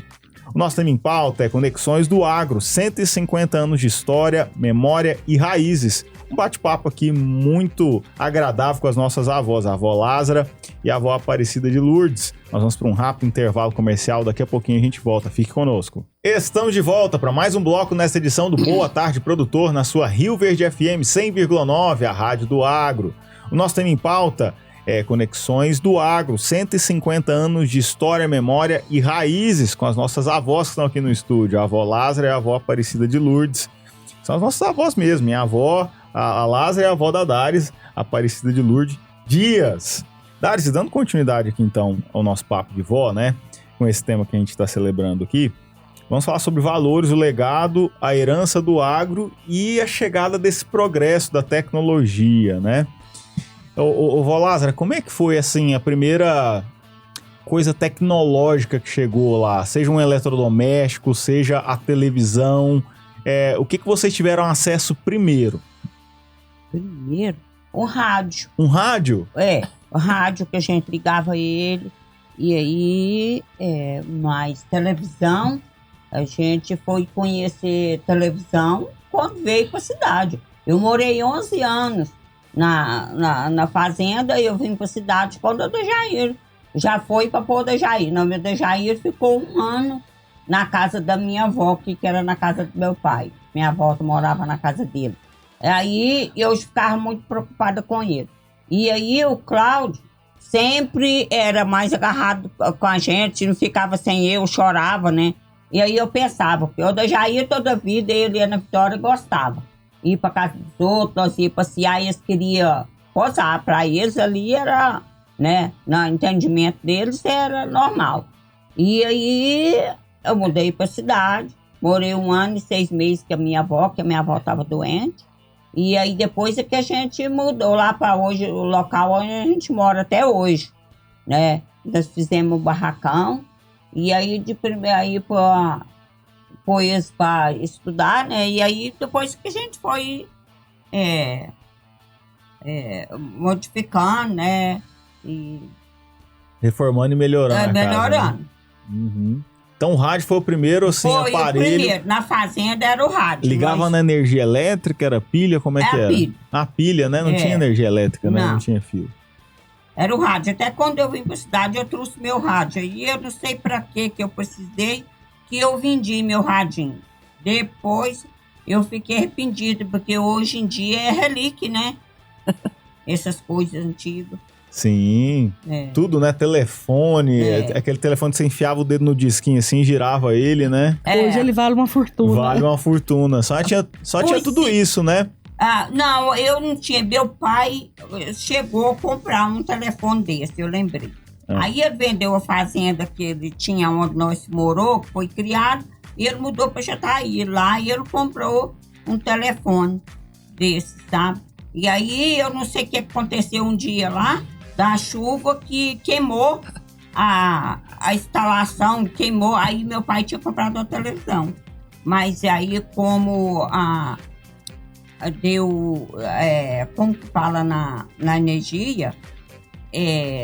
S1: O nosso tema em pauta é Conexões do Agro, 150 anos de história, memória e raízes. Um bate-papo aqui muito agradável com as nossas avós, a avó Lázara e a avó Aparecida de Lourdes. Nós vamos para um rápido intervalo comercial, daqui a pouquinho a gente volta, fique conosco. Estamos de volta para mais um bloco nesta edição do Boa Tarde Produtor, na sua Rio Verde FM 100,9, a rádio do agro. O nosso tema em pauta é Conexões do Agro, 150 anos de história, memória e raízes, com as nossas avós que estão aqui no estúdio, a avó Lázara e a avó Aparecida de Lourdes. São as nossas avós mesmo, minha avó, a Lázara e a avó da Dares, Aparecida de Lourdes Dias. Dares, dando continuidade aqui então ao nosso papo de vó, né, com esse tema que a gente está celebrando aqui, vamos falar sobre valores, o legado, a herança do agro e a chegada desse progresso da tecnologia, né? Ô vó Lázara, como é que foi assim a primeira coisa tecnológica que chegou lá? Seja um eletrodoméstico, seja a televisão, o que vocês tiveram acesso primeiro?
S3: Primeiro, o rádio.
S1: Um rádio?
S3: O rádio que a gente ligava ele. E aí, mais televisão. A gente foi conhecer televisão quando veio para a cidade. Eu morei 11 anos na fazenda e eu vim para a cidade quando o Dejair. Já foi para pôr o Dejair. Não, meu Dejair ficou 1 ano na casa da minha avó, que era na casa do meu pai. Minha avó morava na casa dele. Aí eu ficava muito preocupada com ele. E aí o Cláudio sempre era mais agarrado com a gente, não ficava sem eu, chorava, né? E aí eu pensava, porque o Dejair toda a vida, ele ia na Vitória e gostava. Ir para casa dos outros, nós ia passear e eles queriam posar. Para eles ali era, né? No entendimento deles era normal. E aí eu mudei para a cidade, morei 1 ano e 6 meses com a minha avó, que a minha avó estava doente. E aí depois é que a gente mudou lá para hoje, o local onde a gente mora até hoje, né? Nós fizemos um barracão e aí de primeiro aí pôs para estudar, né? E aí depois que a gente foi modificando, né? E
S1: reformando e melhorando.
S3: Melhorando.
S1: Casa, né? Uhum. Então o rádio foi o primeiro, assim,
S3: foi
S1: aparelho...
S3: o primeiro, na fazenda era o rádio.
S1: Ligava na energia elétrica, era pilha, como é que era?
S3: Pilha.
S1: A pilha, né? Não tinha energia elétrica, né?
S3: Não
S1: tinha fio.
S3: Era o rádio. Até quando eu vim para a cidade, eu trouxe meu rádio. E eu não sei para que eu precisei, que eu vendi meu radinho. Depois eu fiquei arrependida, porque hoje em dia é relíquia, né? Essas coisas antigas.
S1: Sim, tudo, né? Telefone, aquele telefone que você enfiava o dedo no disquinho assim, girava ele, né?
S2: Hoje ele vale uma fortuna.
S1: Vale uma fortuna. Só tinha tudo isso, né?
S3: Não, eu não tinha. Meu pai chegou a comprar um telefone desse, eu lembrei. Aí ele vendeu a fazenda que ele tinha onde nós morou, que foi criado, e ele mudou para Jataí. Lá e ele comprou um telefone desse, sabe? E aí eu não sei o que aconteceu um dia lá, da chuva, que queimou a instalação, queimou. Aí meu pai tinha comprado uma televisão. Mas aí como deu, como que fala na energia...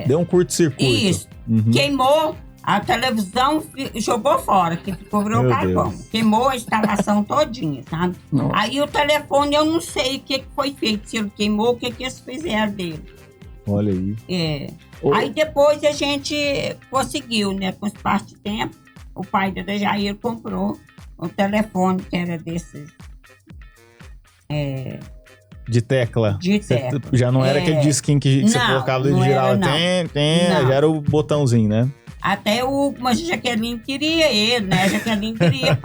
S1: Deu um curto-circuito.
S3: Isso. Queimou a televisão, jogou fora, que virou carvão. Queimou a instalação todinha, sabe?
S4: Nossa.
S3: Aí o telefone, eu não sei o que foi feito. Se ele queimou, o que eles fizeram dele.
S1: Olha aí.
S3: Aí depois a gente conseguiu, né? Com esse passo de tempo, o pai da Jair comprou um telefone que era desses...
S1: De tecla.
S3: De tecla.
S1: Já não era aquele disquinho que você colocava e girava. Já era o botãozinho, né?
S3: Até mas a Jaqueline queria ele, né? A Jaqueline queria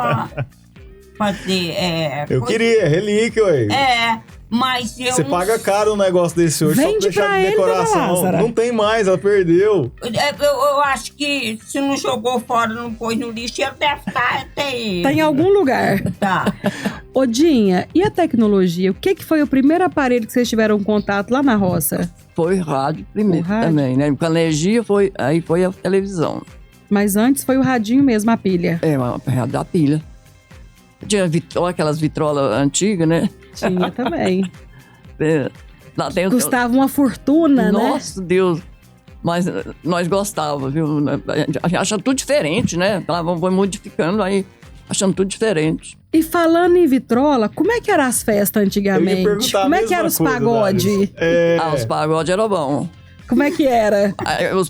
S3: fazer...
S1: Eu queria, relíquia, ué.
S3: Mas eu
S1: Você paga caro um negócio desse hoje,
S2: Vende
S1: só pra deixar de decoração. Não tem mais, ela perdeu.
S3: Eu acho que se não jogou fora, não pôs no lixo, ele deve estar até ele.
S2: Tá em algum lugar.
S3: Tá.
S2: Odinha, e a tecnologia? O que foi o primeiro aparelho que vocês tiveram contato lá na roça?
S4: Foi rádio primeiro também, né? Com a energia aí foi a televisão.
S2: Mas antes foi o radinho mesmo, a pilha.
S4: A rádio da pilha. Tinha aquelas vitrolas antigas, né?
S2: Tinha também.
S4: Lá tem
S2: Custava uma fortuna, né?
S4: Nossa, Deus. Mas nós gostávamos, viu? A gente acha tudo diferente, né? Foi modificando aí, achando tudo diferente.
S2: E falando em vitrola, como é que eram as festas antigamente? Como é que eram os pagodes?
S4: Os pagodes eram bons.
S2: Como é que era?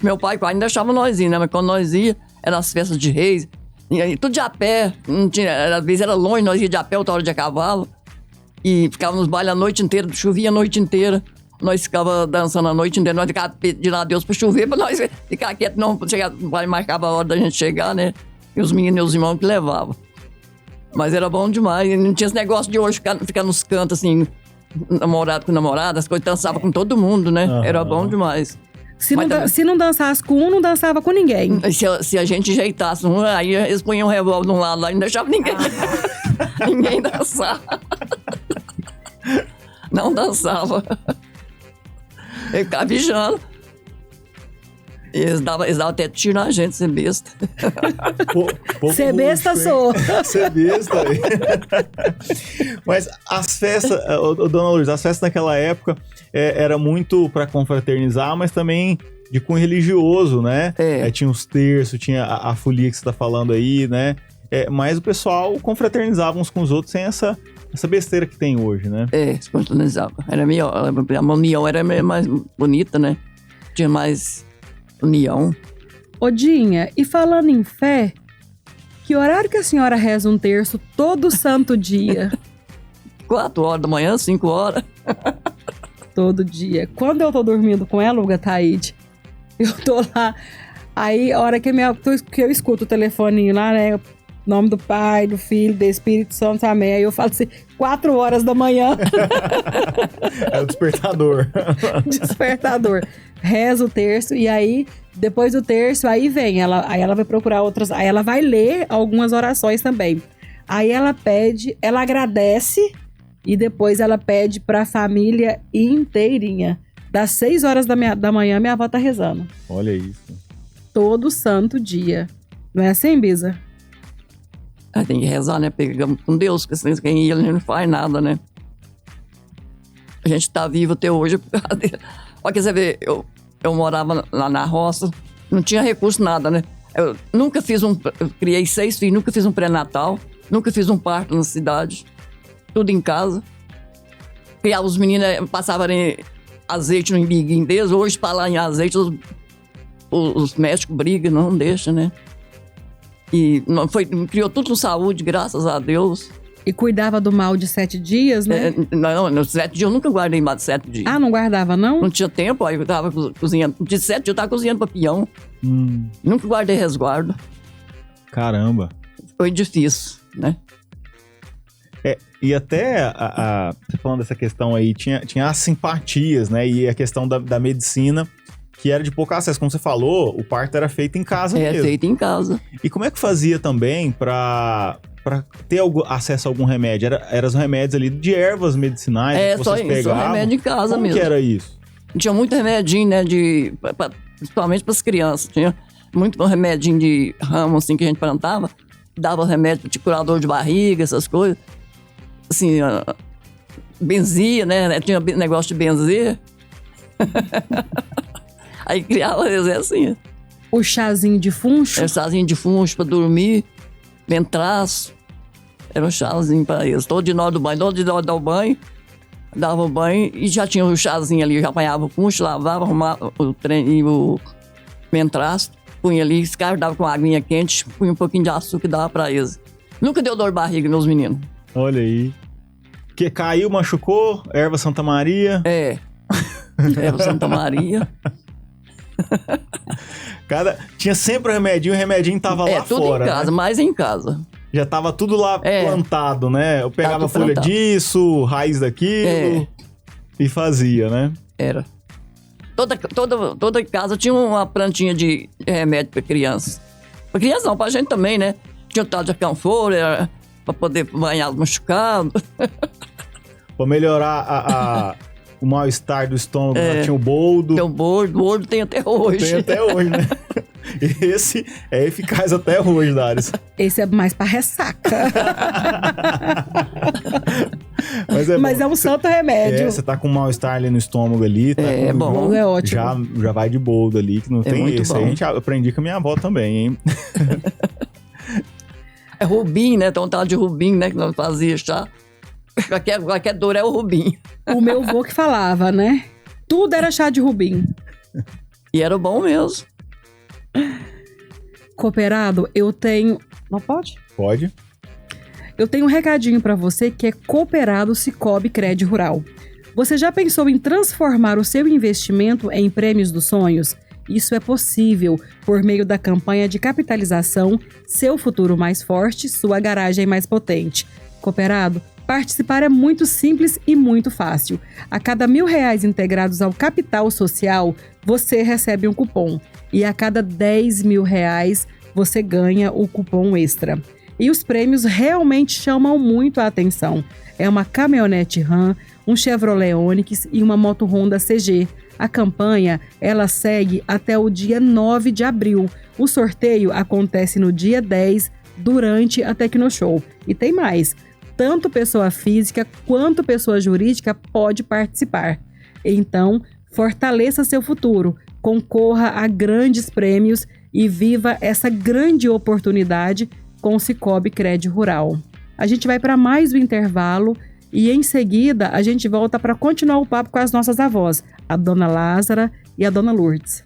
S4: Meu pai quase não deixava nós ir, né? Mas quando nós ia, eram as festas de reis. E aí, tudo de a pé. Não tinha, às vezes era longe, nós ia de a pé, outra hora de a cavalo. E ficava nos bailes a noite inteira, chovia a noite inteira. Nós ficava dançando a noite inteira, nós ficava pedindo a Deus pra chover, pra nós ficar quietos, não chegar, marcava a hora da gente chegar, né? E os meninos e os irmãos que levavam. Mas era bom demais, não tinha esse negócio de hoje ficar nos cantos, assim, namorado com namorada, as coisas, dançava com todo mundo, né? Era bom demais.
S2: Se não dançasse com um, não dançava com ninguém.
S4: Se a gente jeitasse um, aí eles punham um revólver de um lado lá e não deixavam ninguém, ninguém dançar. Não dançava. Ele ficava vigiando. Eles davam até tiro na gente, ser besta.
S2: Ser besta sou.
S1: Ser besta. Mas as festas, dona Lourdes, as festas naquela época era muito para confraternizar, mas também de cunho religioso, né? Tinha os terços, tinha a folia que você tá falando aí, né? Mas o pessoal confraternizava uns com os outros sem essa besteira que tem hoje, né?
S4: Se confraternizava. Era melhor. A união era mais bonita, né? Tinha mais união.
S2: Odinha, e falando em fé, que horário que a senhora reza um terço todo santo dia?
S4: 4 horas da manhã, 5 horas.
S2: Todo dia. Quando eu tô dormindo com ela, Olga Taide, eu tô lá, aí a hora que eu escuto o telefoninho lá, né, nome do Pai, do Filho, do Espírito Santo, amém, aí eu falo assim, 4 horas da manhã.
S1: É o despertador.
S2: Despertador. Reza o terço e aí, depois do terço, aí ela vai procurar outras, aí ela vai ler algumas orações também. Aí ela pede, ela agradece e depois ela pede pra família inteirinha. Das 6 horas da manhã, minha avó tá rezando.
S1: Olha isso.
S2: Todo santo dia. Não é assim, Bisa?
S4: Tem que rezar, né? Pegamos com Deus, porque senão quem ia, ele não faz nada, né? A gente tá vivo até hoje por causa dele. Olha, quer ver, eu morava lá na roça, não tinha recurso, nada, né? Eu criei 6 filhos, nunca fiz um pré-natal, nunca fiz um parto na cidade, tudo em casa. Criava os meninos, passavam azeite no imbiguinho deles, hoje para lá em azeite, os médicos brigam, não deixam, né? E criou tudo com saúde, graças a Deus.
S2: E cuidava do mal de 7 dias, né?
S4: Não, 7 dias eu nunca guardei mais de 7 dias.
S2: Ah, não guardava, não?
S4: Não tinha tempo, aí eu tava cozinhando. De 7 dias eu tava cozinhando pra peão. Nunca guardei resguardo.
S1: Caramba.
S4: Foi difícil, né?
S1: E até, você falando dessa questão aí, tinha as simpatias, né? E a questão da medicina, que era de pouco acesso. Como você falou, o parto era feito em casa mesmo.
S4: Feito em casa.
S1: E como é que fazia também pra ter acesso a algum remédio? Eram os remédios ali de ervas medicinais que vocês pegavam?
S4: Só remédio em casa
S1: como
S4: mesmo.
S1: Que era isso?
S4: Tinha muito remedinho, né? Principalmente pras crianças. Tinha muito remedinho de ramo, assim, que a gente plantava. Dava remédio de curador de barriga, essas coisas. Assim, benzia, né? Tinha negócio de benzer. Aí criava assim.
S2: O chazinho de funcho?
S4: Era chazinho de funcho pra dormir, ventraço. Era um chazinho pra eles. Todo de nós do banho, dava o banho e já tinha o chazinho ali. Já apanhava o funcho, lavava, arrumava o trem e o ventraço. Punha ali, dava com aguinha quente, punha um pouquinho de açúcar e dava pra eles. Nunca deu dor de barriga, meus meninos.
S1: Olha aí. Que caiu, machucou, erva Santa Maria.
S4: Erva Santa Maria.
S1: Tinha sempre o remedinho tava lá
S4: tudo
S1: fora,
S4: em casa,
S1: né?
S4: Mais em casa.
S1: Já tava tudo lá plantado, né? Eu pegava folha disso, raiz daquilo e fazia, né?
S4: Era. Toda casa tinha uma plantinha de remédio pra criança. Pra criança não, pra gente também, né? Tinha o tal de canfora, pra poder banhar os machucados.
S1: Pra melhorar o mal-estar do estômago, tinha o boldo.
S4: Tem o boldo tem até hoje.
S1: Tem até hoje, né? Esse é eficaz até hoje, Dares.
S2: Esse é mais pra ressaca. Mas é um santo remédio.
S1: Você tá com um mal-estar ali no estômago ali. Tá
S2: é bom, é ótimo.
S1: Já vai de boldo ali, que não tem esse.
S4: Bom.
S1: A gente aprendi com a minha avó também, hein?
S4: É rubim, né? Tem um tal de rubim, né? Que nós fazia chá. Qualquer dor é o rubim.
S2: O meu avô que falava, né? Tudo era chá de rubim.
S4: E era bom mesmo.
S2: Cooperado, eu tenho... Não pode?
S1: Pode.
S2: Eu tenho um recadinho pra você que é Cooperado Sicoob Crédito Rural. Você já pensou em transformar o seu investimento em prêmios dos sonhos? Isso é possível por meio da campanha de capitalização Seu Futuro Mais Forte, Sua Garagem Mais Potente. Cooperado, participar é muito simples e muito fácil. A cada R$1.000 integrados ao capital social, você recebe um cupom. E a cada R$10.000, você ganha o cupom extra. E os prêmios realmente chamam muito a atenção. É uma caminhonete Ram, um Chevrolet Onix e uma moto Honda CG. A campanha, ela segue até o dia 9 de abril. O sorteio acontece no dia 10, durante a Tecnoshow. E tem mais. Tanto pessoa física quanto pessoa jurídica pode participar. Então, fortaleça seu futuro, concorra a grandes prêmios e viva essa grande oportunidade com o Sicoob Crédito Rural. A gente vai para mais um intervalo e em seguida a gente volta para continuar o papo com as nossas avós, a Dona Lázara e a Dona Lourdes.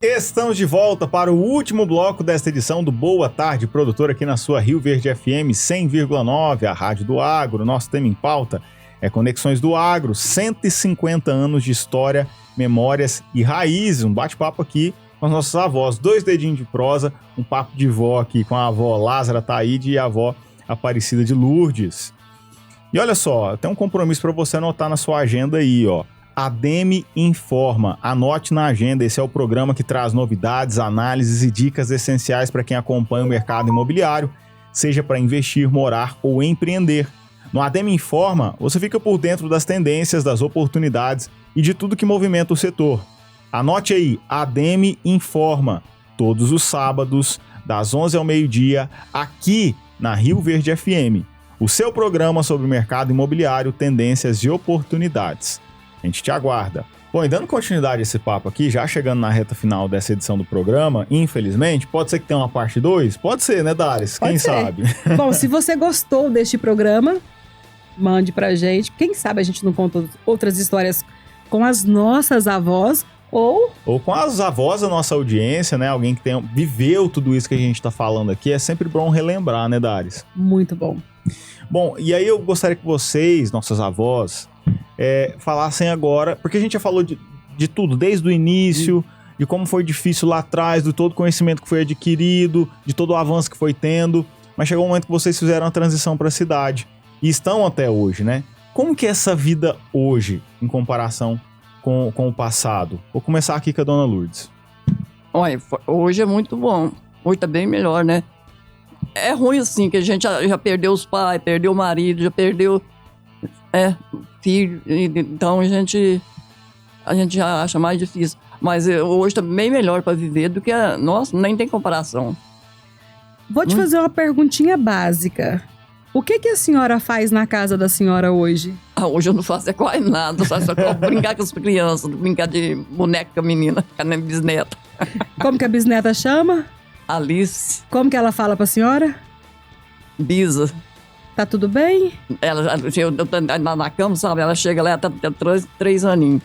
S1: Estamos de volta para o último bloco desta edição do Boa Tarde, produtor aqui na sua Rio Verde FM 100,9, a Rádio do Agro. Nosso tema em pauta é Conexões do Agro, 150 anos de história, memórias e raízes. Um bate-papo aqui com as nossas avós, 2 dedinhos de prosa, um papo de vó aqui com a avó Lázara Taide e a avó Aparecida de Lourdes. E olha só, tem um compromisso para você anotar na sua agenda aí, ó. ADEME Informa, anote na agenda, esse é o programa que traz novidades, análises e dicas essenciais para quem acompanha o mercado imobiliário, seja para investir, morar ou empreender. No ADEME Informa, você fica por dentro das tendências, das oportunidades e de tudo que movimenta o setor. Anote aí, ADEME Informa, todos os sábados, das 11 ao meio-dia, aqui na Rio Verde FM, o seu programa sobre o mercado imobiliário, tendências e oportunidades. A gente te aguarda. Bom, e dando continuidade a esse papo aqui, já chegando na reta final dessa edição do programa, infelizmente, pode ser que tenha uma parte 2? Pode ser, né, Dares? Quem sabe?
S2: Bom, se você gostou deste programa, mande pra gente. Quem sabe a gente não conta outras histórias com as nossas avós Ou
S1: com as avós da nossa audiência, né? Alguém que viveu tudo isso que a gente tá falando aqui. É sempre bom relembrar, né, Dares?
S2: muito bom.
S1: Bom, e aí eu gostaria que vocês, nossas avós, falassem agora, porque a gente já falou de tudo, desde o início, de como foi difícil lá atrás, de todo o conhecimento que foi adquirido, de todo o avanço que foi tendo, mas chegou um momento que vocês fizeram a transição para a cidade e estão até hoje, né? Como que é essa vida hoje, em comparação com o passado? Vou começar aqui com a dona Lourdes.
S4: Olha, hoje é muito bom. Hoje tá bem melhor, né? É ruim assim, que a gente já perdeu os pais, perdeu o marido, já perdeu filho. Então a gente já acha mais difícil. Mas hoje tá bem melhor para viver do que nossa, nem tem comparação.
S2: Vou te fazer uma perguntinha básica. O que a senhora faz na casa da senhora hoje?
S4: Hoje eu não faço quase nada, só brincar com as crianças, brincar de boneca com a menina, com a minha bisneta.
S2: Como que a bisneta chama?
S4: Alice.
S2: Como que ela fala pra senhora?
S4: Bisa.
S2: Tá tudo bem?
S4: Eu tô na cama, sabe? Ela chega lá, ela tá 3 aninhos.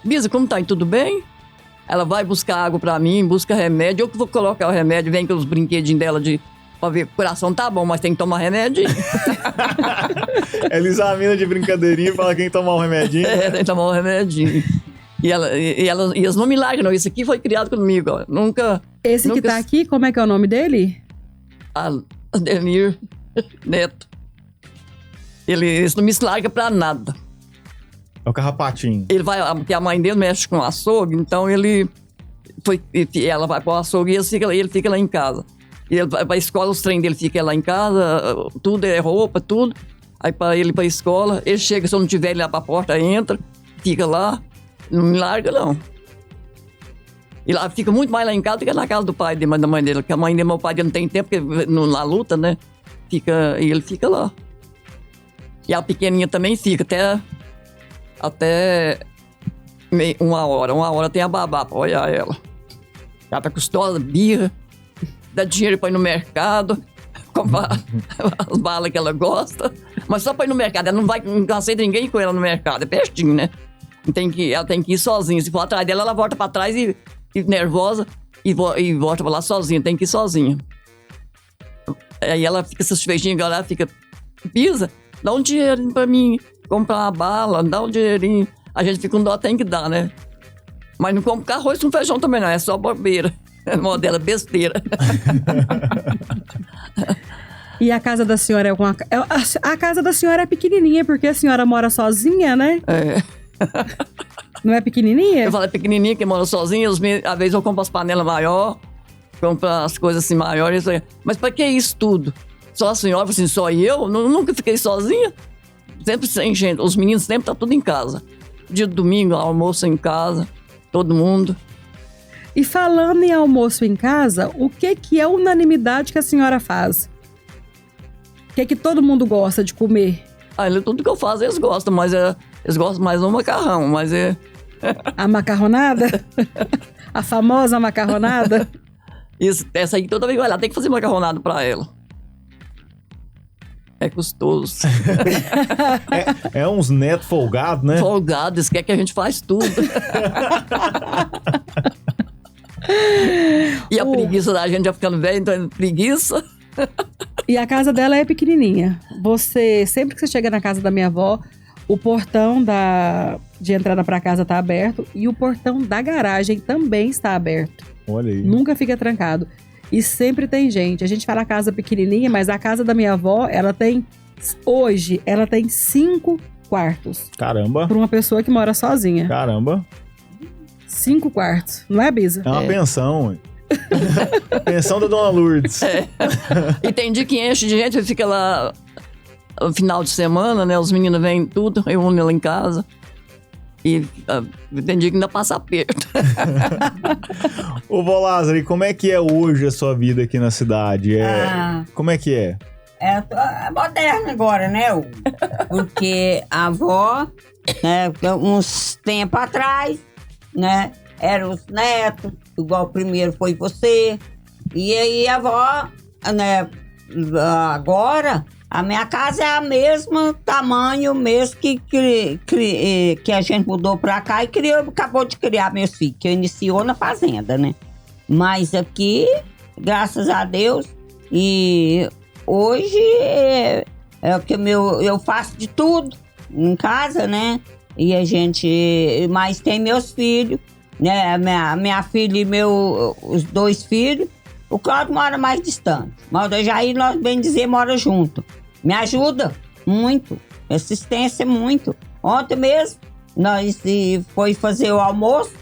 S4: Bisa, como tá? Tudo bem? Ela vai buscar água pra mim, busca remédio. Eu que vou colocar o remédio, vem com os brinquedinhos dela pra ver, o coração tá bom, mas tem que tomar remédio.
S1: Ela examina de brincadeirinha e fala quem tomar um remedinho.
S4: Tem que tomar um remedinho. E elas não me largam, não. Isso aqui foi criado comigo, ó. Nunca...
S2: Esse que tá aqui, como é que é o nome dele?
S4: Adenir Neto. Eles não me largam pra nada.
S1: É o carrapatinho.
S4: Ele vai, porque a mãe dele mexe com açougue, então ela vai pro açougue e ele fica lá em casa. E ele vai pra escola, os trem dele fica lá em casa, tudo é roupa, tudo. Aí pra ele ir pra escola, ele chega, se eu não tiver, ele lá pra porta, entra, fica lá, não me larga não. E lá fica muito mais lá em casa do que na casa do pai dele, da mãe dele, porque a mãe dele, meu pai dele não tem tempo, porque na luta, né? E ele fica lá. E a pequenininha também fica até 1 hora. 1 hora tem a babá pra olhar ela. Ela tá custosa, birra, dá dinheiro pra ir no mercado, comprar as balas que ela gosta. Mas só pra ir no mercado, ela não aceita ninguém com ela no mercado, é pertinho, né? Ela tem que ir sozinha. Se for atrás dela, ela volta pra trás e nervosa e volta pra lá sozinha, tem que ir sozinha. Aí ela fica satisfeitinha, agora ela fica, Bisa, dá um dinheirinho pra mim comprar uma bala, dá um dinheirinho. A gente fica com dó, tem que dar, né? Mas não compra arroz com feijão também não, é só bobeira. É modela besteira.
S2: E a casa da senhora a casa da senhora é pequenininha, porque a senhora mora sozinha, né?
S4: É.
S2: Não é pequenininha?
S4: Eu falo, é pequenininha, que mora sozinha. Às vezes eu compro as panelas maiores, compro as coisas assim maiores. Mas pra que isso tudo? Só a senhora, assim, só eu? Nunca fiquei sozinha. Sempre sem gente. Os meninos sempre tá tudo em casa. Dia de domingo, almoço em casa. Todo mundo.
S2: E falando em almoço em casa, o que é a unanimidade que a senhora faz? O que todo mundo gosta de comer?
S4: Tudo que eu faço eles gostam, mas eles gostam mais do macarrão, mas é...
S2: A macarronada? A famosa macarronada?
S4: Essa aí toda vez vai lá, tem que fazer macarronada pra ela. É custoso.
S1: É uns netos folgados, né?
S4: Folgados, quer que a gente faz tudo. E a preguiça da gente já ficando velha, então é preguiça.
S2: E a casa dela é pequenininha. Sempre que você chega na casa da minha avó, o portão de entrada pra casa tá aberto e o portão da garagem também está aberto.
S1: Olha aí.
S2: Nunca fica trancado. E sempre tem gente. A gente fala casa pequenininha, mas a casa da minha avó, hoje, ela tem 5 quartos.
S1: Caramba.
S2: Para uma pessoa que mora sozinha.
S1: Caramba. 5
S2: quartos. Não é, Bisa?
S1: É uma pensão, ué. Pensão da dona Lourdes.
S4: E tem dia que enche de gente, fica lá no final de semana, né? Os meninos vêm tudo, eu uno ela em casa. E tem dia que ainda passa aperto.
S1: Ô, vó Lázaro, e como é que é hoje a sua vida aqui na cidade? Como é que é?
S3: É moderno agora, né? Porque a avó, né, uns tempos atrás, né, eram os netos, igual o primeiro foi você. E aí a avó, né, agora A minha casa é a mesma tamanho mesmo que a gente mudou pra cá e acabou de criar meus filhos, que iniciou na fazenda, né? Mas aqui, graças a Deus, e hoje é o que eu faço de tudo em casa, né? E a gente, mas tem meus filhos, né? Minha filha e os 2 filhos. O Cláudio mora mais distante, mas o Dejair, nós bem dizer, mora junto. Me ajuda muito, assistência muito. Ontem mesmo, nós foi fazer o almoço,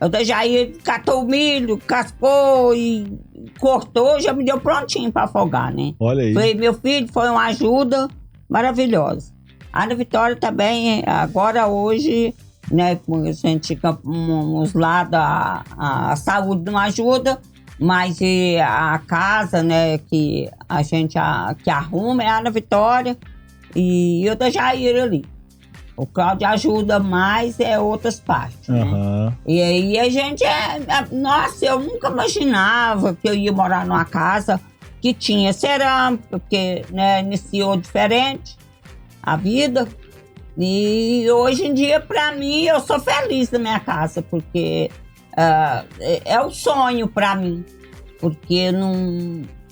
S3: o Dejair catou o milho, caspou e cortou, já me deu prontinho para afogar, né?
S1: Olha aí.
S3: Foi, meu filho, foi uma ajuda maravilhosa. A Ana Vitória também, agora hoje, né, a gente, uns lados, a saúde não ajuda, mas a casa, né, que a gente que arruma é a Ana Vitória e o da Jair ali. O Cláudio ajuda mais, outras partes, né? E aí a gente nossa, eu nunca imaginava que eu ia morar numa casa que tinha cerâmica, porque, né, iniciou diferente a vida. E hoje em dia, pra mim, eu sou feliz na minha casa, porque é um sonho pra mim, porque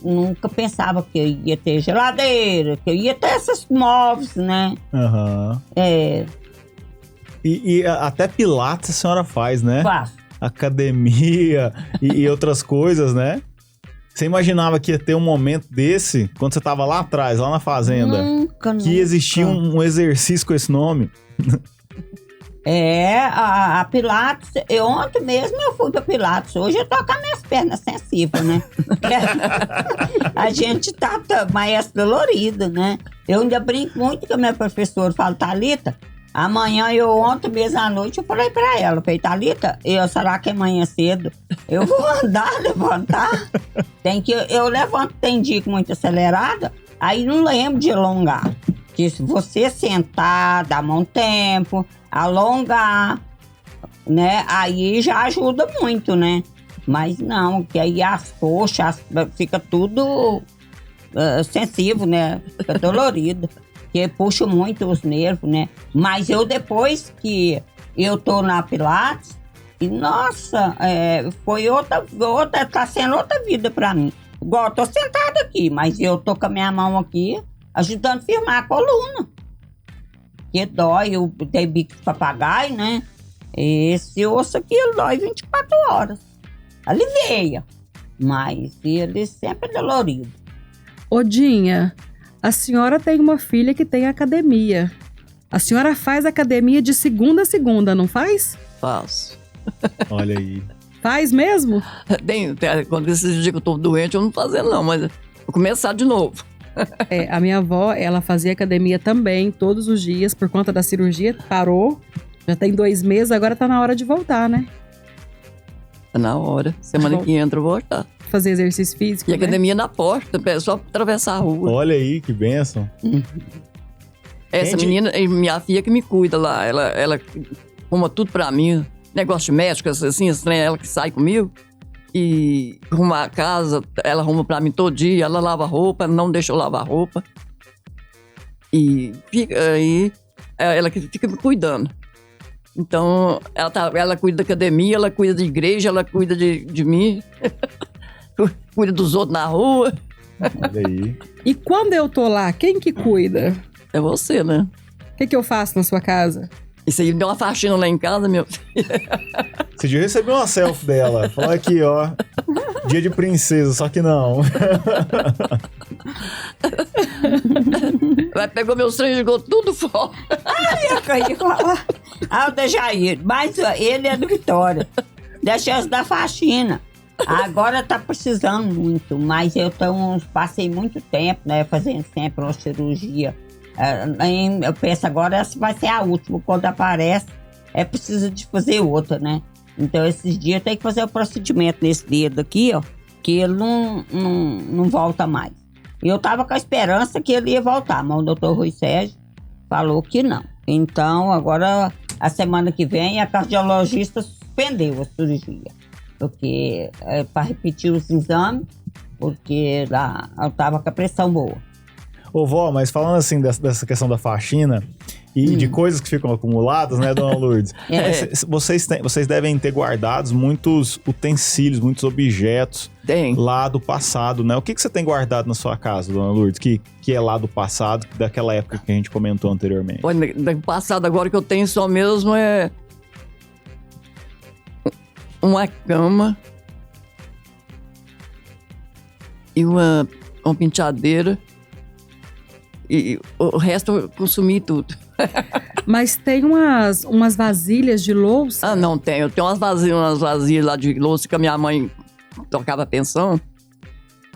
S3: nunca pensava que eu ia ter geladeira, que eu ia ter esses móveis, né?
S1: E até pilates a senhora faz, né?
S3: Faço.
S1: Academia e outras coisas, né? Você imaginava que ia ter um momento desse, quando você tava lá atrás, lá na fazenda?
S3: Nunca.
S1: Que existia um exercício com esse nome?
S3: A Pilates, ontem mesmo eu fui pra Pilates, hoje eu tô com as minhas pernas sensíveis, né? A gente tá mais dolorida, né? Eu ainda brinco muito com a minha professora, falo, Thalita, amanhã ontem mesmo à noite, eu falei pra ela, falei, Thalita, será que amanhã cedo eu vou levantar? Eu levanto, tem dia muito acelerada, aí não lembro de alongar. Que se você sentar, dar um tempo, alongar, né? Aí já ajuda muito, né? Mas não, que aí as coxas fica tudo sensível, né? Fica dolorido. Porque puxa muito os nervos, né? Mas depois que eu tô na Pilates, e nossa, foi tá sendo outra vida pra mim. Igual eu tô sentada aqui, mas eu tô com a minha mão aqui, ajudando a firmar a coluna. Porque dói, eu dei bico de papagaio, né? Esse osso aqui, ele dói 24 horas. Alivia, mas ele sempre é dolorido.
S2: Odinha, a senhora tem uma filha que tem academia. A senhora faz academia de segunda a segunda, não faz?
S4: Faço.
S1: Olha aí.
S2: Faz mesmo?
S4: Quando esses dias que eu tô doente, eu não tô fazendo não, mas vou começar de novo.
S2: A minha avó, ela fazia academia também, todos os dias, por conta da cirurgia, parou. Já tem 2 meses, agora tá na hora de voltar, né?
S4: Tá na hora. Semana que entra eu vou voltar.
S2: Fazer exercício físico,
S4: E academia na porta, é só atravessar a rua.
S1: Olha aí, que bênção.
S4: Essa menina, minha filha que me cuida lá, ela arruma tudo pra mim. Negócio de médico, assim, ela que sai comigo. E arruma a casa, ela arruma pra mim todo dia, ela lava roupa, não deixa eu lavar roupa. E fica aí, ela que fica me cuidando. Então, ela cuida da academia, ela cuida da igreja, ela cuida de mim, cuida dos outros na rua.
S1: Olha aí.
S2: E quando eu tô lá, quem que cuida?
S4: É você, né?
S2: O que eu faço na sua casa?
S4: Isso aí deu uma faxina lá em casa, meu filho.
S1: Você já recebeu uma selfie dela. Falou aqui, ó. Dia de princesa, só que não.
S4: Ela pegou meus trem e jogou tudo fora.
S3: Eu caí com o Dejair, mas ele é do Vitória. Deixa eu dar faxina. Agora tá precisando muito, mas eu passei muito tempo, né, fazendo sempre uma cirurgia. Eu penso agora, essa vai ser a última. Quando aparece, preciso de fazer outra, né? Então, esses dias tem que fazer o procedimento nesse dedo aqui, ó, que ele não volta mais. Eu tava com a esperança que ele ia voltar, mas o doutor Rui Sérgio falou que não. Então, agora, a semana que vem, a cardiologista suspendeu a cirurgia, porque para repetir os exames, porque lá eu tava com a pressão boa.
S1: Ô, vó, mas falando assim dessa questão da faxina e de coisas que ficam acumuladas, né, dona Lourdes? Vocês devem ter guardados muitos utensílios, muitos objetos lá do passado, né? O que você tem guardado na sua casa, dona Lourdes, que é lá do passado, daquela época que a gente comentou anteriormente?
S4: Olha, do passado agora que eu tenho só mesmo é uma cama e uma penteadeira. E o resto eu consumi tudo.
S2: Mas tem umas vasilhas de louça?
S4: Ah, não tenho. Eu tenho umas vasilhas lá de louça que a minha mãe tocava pensão.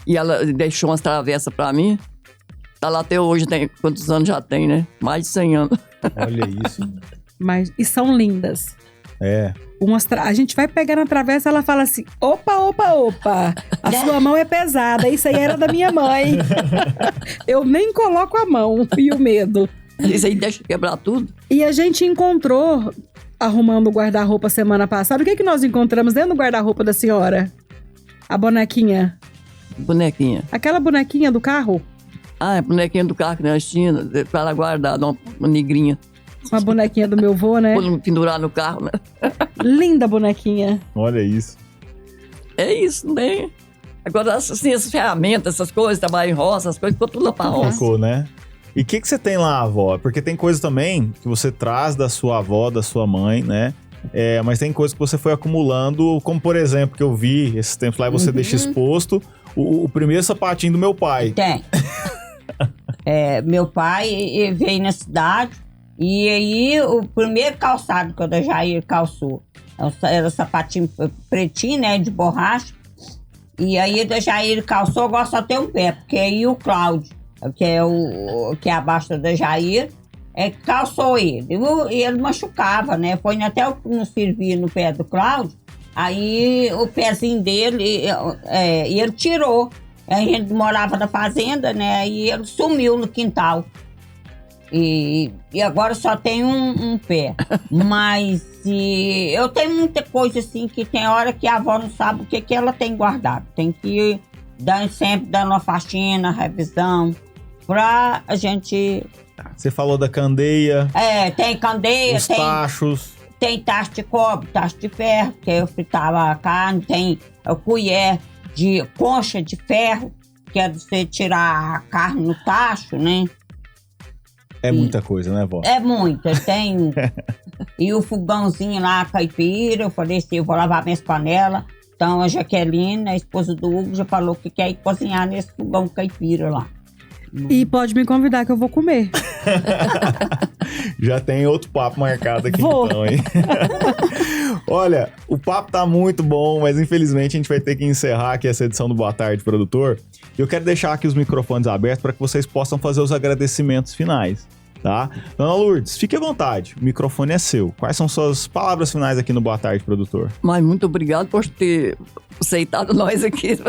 S4: E ela deixou umas travessas pra mim. Tá lá até hoje, tem quantos anos já tem, né? Mais de 100 anos.
S1: Olha isso.
S2: E são lindas.
S1: É.
S2: A gente vai pegar na travessa, ela fala assim, opa, a sua mão é pesada, isso aí era da minha mãe. Eu nem coloco a mão, e o medo.
S4: Isso aí deixa quebrar tudo.
S2: E a gente encontrou, arrumando o guarda-roupa semana passada, o que nós encontramos dentro do guarda-roupa da senhora? A bonequinha.
S4: Bonequinha.
S2: Aquela bonequinha do carro?
S4: Ah, é a bonequinha do carro que nós tínhamos, pra ela guardar, uma negrinha.
S2: Uma bonequinha do meu vô, né?
S4: Pendurar no carro, né?
S2: Linda bonequinha.
S1: Olha isso.
S4: É isso, né? Agora, assim, essas ferramentas, essas coisas, trabalhar em roça, essas coisas, ficou tudo lá pra roça.
S1: Ficou, né? E o que você tem lá, avó? Porque tem coisa também que você traz da sua avó, da sua mãe, né? Mas tem coisas que você foi acumulando, como por exemplo, que eu vi esses tempos lá e você deixa exposto o primeiro sapatinho do meu pai.
S3: Tem. Meu pai veio na cidade e aí o primeiro calçado que o da Jair calçou era sapatinho pretinho, né, de borracha. E aí o da Jair calçou, agora só tem um pé, porque aí o Cláudio, que é abaixo da Jair, calçou ele. E ele machucava, né? Foi até não servia no pé do Cláudio. Aí o pezinho dele, e ele tirou. A gente morava na fazenda, né? E ele sumiu no quintal. E agora só tem um pé. Mas eu tenho muita coisa assim que tem hora que a avó não sabe o que ela tem guardado. Tem que ir sempre dando uma faxina, revisão, pra a gente...
S1: Você falou da candeia.
S3: Tem candeia,
S1: os tachos.
S3: Tem tacho de cobre, tacho de ferro, que eu fritava a carne. Tem a colher de concha de ferro, que é de você tirar a carne no tacho, né?
S1: Muita coisa, né, vó?
S3: É muita, tem. E o fogãozinho lá, caipira, eu falei assim, eu vou lavar minhas panelas. Então a Jaqueline, a esposa do Hugo, já falou que quer ir cozinhar nesse fogão caipira lá.
S2: E pode me convidar que eu vou comer.
S1: Já tem outro papo marcado aqui então, hein? Olha, o papo tá muito bom, mas infelizmente a gente vai ter que encerrar aqui essa edição do Boa Tarde, Produtor. Eu quero deixar aqui os microfones abertos para que vocês possam fazer os agradecimentos finais, tá? Dona Lourdes, fique à vontade, o microfone é seu. Quais são suas palavras finais aqui no Boa Tarde, Produtor?
S4: Mas muito obrigado por ter aceitado nós aqui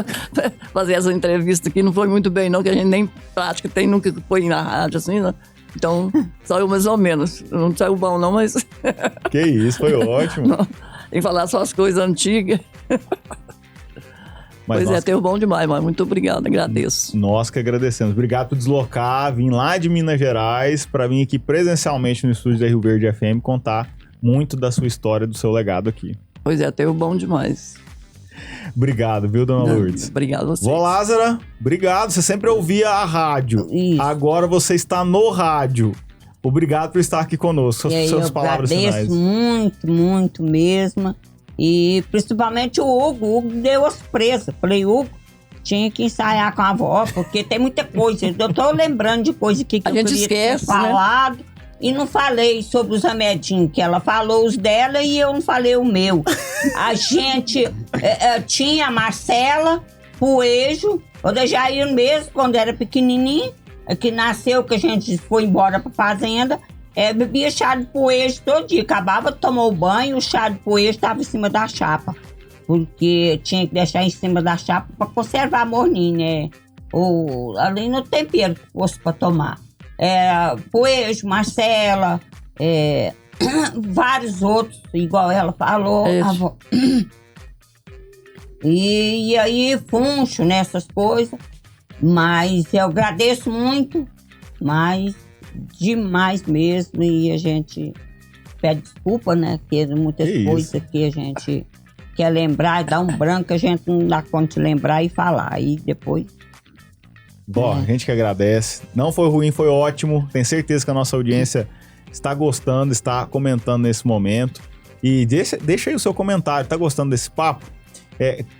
S4: fazer essa entrevista aqui. Não foi muito bem não, que a gente nem prática tem, nunca põe na rádio assim, né? Então, saiu mais ou menos. Não saiu bom não, mas...
S1: Que isso, foi ótimo.
S4: Não, em falar só as coisas antigas. Mas pois teve bom demais, mas muito obrigado, agradeço.
S1: Nós que agradecemos. Obrigado por deslocar, vim lá de Minas Gerais para vir aqui presencialmente no estúdio da Rio Verde FM contar muito da sua história, do seu legado aqui.
S4: Pois teve bom demais.
S1: Obrigado, viu, dona Lourdes?
S4: Obrigado a vocês.
S1: Vó Lázara, obrigado. Você sempre ouvia a rádio.
S3: Isso.
S1: Agora você está no rádio. Obrigado por estar aqui conosco. Suas palavras finais.
S3: Eu agradeço muito, muito mesmo. E principalmente o Hugo. O Hugo deu as presas. Falei, Hugo, tinha que ensaiar com a avó, porque tem muita coisa. Eu tô lembrando de coisa que eu queria ter falado. Né? E não falei sobre os remedinhos, que ela falou os dela e eu não falei o meu. A gente tinha a Marcela, Poejo, o da Jair mesmo, quando era pequenininho, que nasceu, que a gente foi embora pra fazenda, bebia chá de poejo todo dia. Acabava, tomou banho, o chá de poejo estava em cima da chapa. Porque tinha que deixar em cima da chapa pra conservar morninho, né? Ou ali no tempero que fosse pra tomar. Poejo, Marcela, vários outros, igual ela falou. E aí, funcho nessas coisas. Mas eu agradeço muito mas demais mesmo, e a gente pede desculpa, né? Porque muitas coisas que a gente quer lembrar, dá um branco, a gente não dá conta de lembrar e falar, e depois...
S1: Bom, a gente que agradece. Não foi ruim, foi ótimo. Tenho certeza que a nossa audiência está gostando, está comentando nesse momento. E deixa aí o seu comentário, tá gostando desse papo?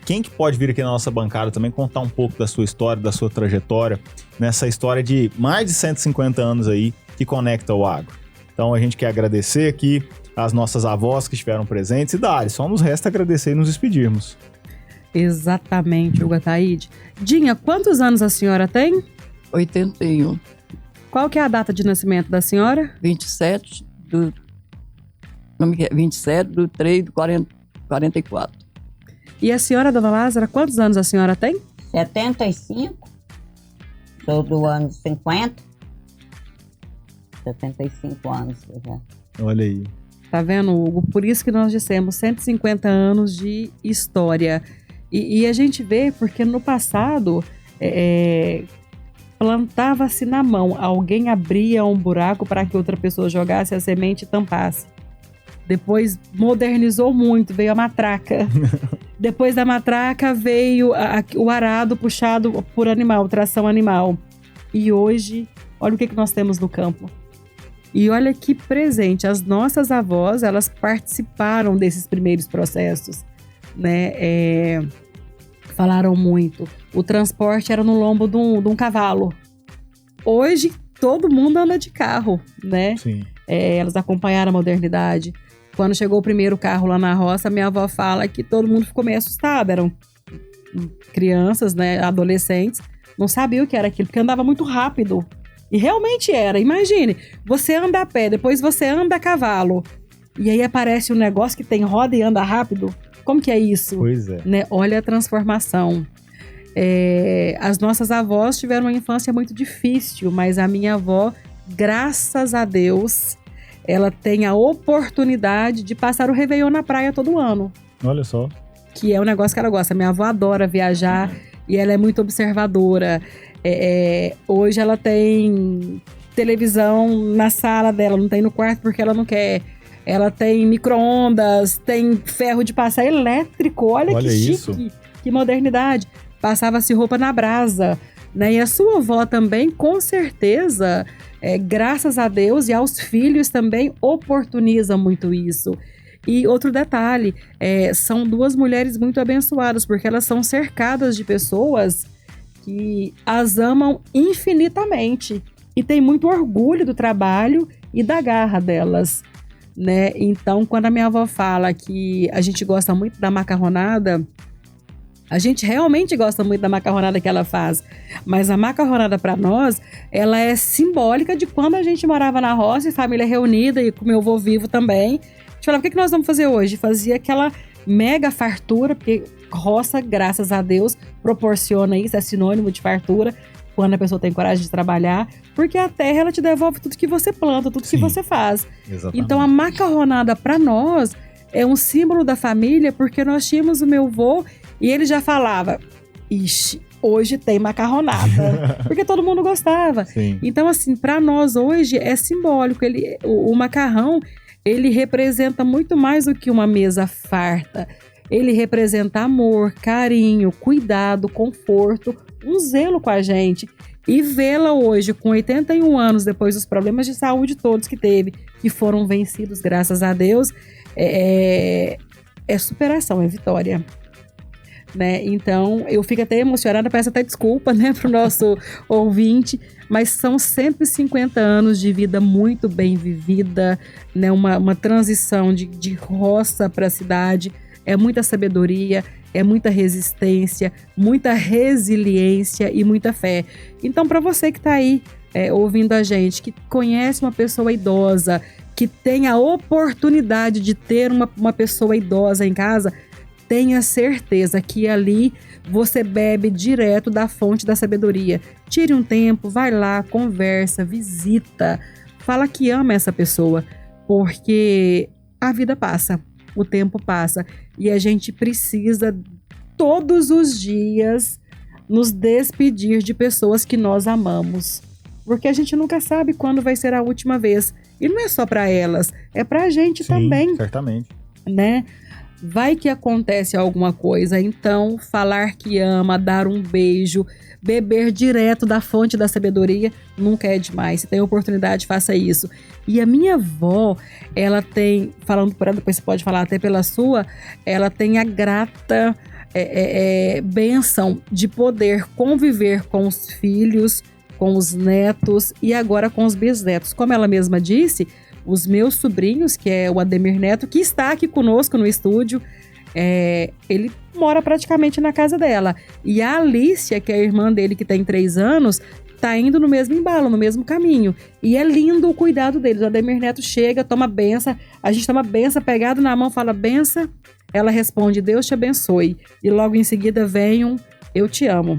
S1: Quem que pode vir aqui na nossa bancada também contar um pouco da sua história, da sua trajetória, nessa história de mais de 150 anos aí que conecta o agro. Então a gente quer agradecer aqui as nossas avós que estiveram presentes e Dari, só nos resta agradecer e nos despedirmos.
S2: Exatamente, Hugo Ataíde. Dinha, quantos anos a senhora tem?
S4: 81.
S2: Qual que é a data de nascimento da senhora?
S4: 27 do... Como que é? 27 do 3 do 44.
S2: E a senhora, dona Lázara, quantos anos a senhora tem?
S3: 75. Sou do ano 50. 75 anos já.
S1: Olha aí.
S2: Tá vendo, Hugo? Por isso que nós dissemos 150 anos de história. E a gente vê porque no passado plantava-se na mão. Alguém abria um buraco para que outra pessoa jogasse a semente e tampasse. Depois modernizou muito, veio a matraca. Depois da matraca veio o arado puxado por animal, tração animal. E hoje, olha o que nós temos no campo. E olha que presente, as nossas avós, elas participaram desses primeiros processos, né? Falaram muito. O transporte era no lombo de um cavalo. Hoje, todo mundo anda de carro, né?
S1: Sim.
S2: Elas acompanharam a modernidade. Quando chegou o primeiro carro lá na roça, minha avó fala que todo mundo ficou meio assustado. Eram crianças, né, adolescentes, não sabiam o que era aquilo, porque andava muito rápido. E realmente era. Imagine, você anda a pé, depois você anda a cavalo. E aí aparece um negócio que tem roda e anda rápido. Como que é isso?
S1: Pois é.
S2: Né? Olha a transformação. As nossas avós tiveram uma infância muito difícil, mas a minha avó, graças a Deus, ela tem a oportunidade de passar o Réveillon na praia todo ano.
S1: Olha só.
S2: Que é um negócio que ela gosta. Minha avó adora viajar e ela é muito observadora. Hoje ela tem televisão na sala dela, não tem no quarto porque ela não quer. Ela tem micro-ondas, tem ferro de passar elétrico. Olha que
S1: isso.
S2: Chique, que modernidade. Passava-se roupa na brasa, né? E a sua avó também, com certeza, graças a Deus e aos filhos também, oportuniza muito isso. E outro detalhe, são duas mulheres muito abençoadas, porque elas são cercadas de pessoas que as amam infinitamente e tem muito orgulho do trabalho e da garra delas, né? Então, quando a minha avó fala que a gente gosta muito da macarronada, a gente realmente gosta muito da macarronada que ela faz, mas a macarronada para nós, ela é simbólica de quando a gente morava na roça e família reunida e com meu avô vivo também. A gente falava, o que nós vamos fazer hoje? Fazia aquela mega fartura, porque roça, graças a Deus, proporciona isso, é sinônimo de fartura, quando a pessoa tem coragem de trabalhar, porque a terra, ela te devolve tudo que você planta, tudo que você faz.
S1: Exatamente.
S2: Então, a macarronada, para nós, é um símbolo da família, porque nós tínhamos o meu avô e ele já falava, ixi, hoje tem macarronada, porque todo mundo gostava.
S1: Sim.
S2: Então, assim, para nós hoje é simbólico, o macarrão, ele representa muito mais do que uma mesa farta. Ele representa amor, carinho, cuidado, conforto, um zelo com a gente. E vê-la hoje, com 81 anos, depois dos problemas de saúde todos que teve, que foram vencidos, graças a Deus, é superação, é vitória. Né? Então, eu fico até emocionada, peço até desculpa, né, para o nosso ouvinte, mas são 150 anos de vida muito bem vivida, né, uma transição de roça para a cidade, é muita sabedoria, é muita resistência, muita resiliência e muita fé. Então, para você que está aí ouvindo a gente, que conhece uma pessoa idosa, que tem a oportunidade de ter uma pessoa idosa em casa, tenha certeza que ali você bebe direto da fonte da sabedoria. Tire um tempo, vai lá, conversa, visita, fala que ama essa pessoa, porque a vida passa, o tempo passa e a gente precisa todos os dias nos despedir de pessoas que nós amamos. porque a gente nunca sabe quando vai ser a última vez. E não é só para elas, é pra gente
S1: Sim,
S2: também,
S1: certamente.
S2: né? Vai que acontece alguma coisa, então falar que ama, dar um beijo, beber direto da fonte da sabedoria nunca é demais. Se tem oportunidade, faça isso. E a minha avó, ela tem, falando por ela, depois você pode falar até pela sua, ela tem a grata bênção de poder conviver com os filhos, com os netos e agora com os bisnetos. Como ela mesma disse, os meus sobrinhos, que é o Ademir Neto, que está aqui conosco no estúdio, ele mora praticamente na casa dela. E a Alicia, que é a irmã dele, que tem 3 anos, tá indo no mesmo embalo, no mesmo caminho. E é lindo o cuidado deles. O Ademir Neto chega, toma benção, a gente toma benção, pegado na mão, fala benção, ela responde, Deus te abençoe. E logo em seguida vem um, eu te amo.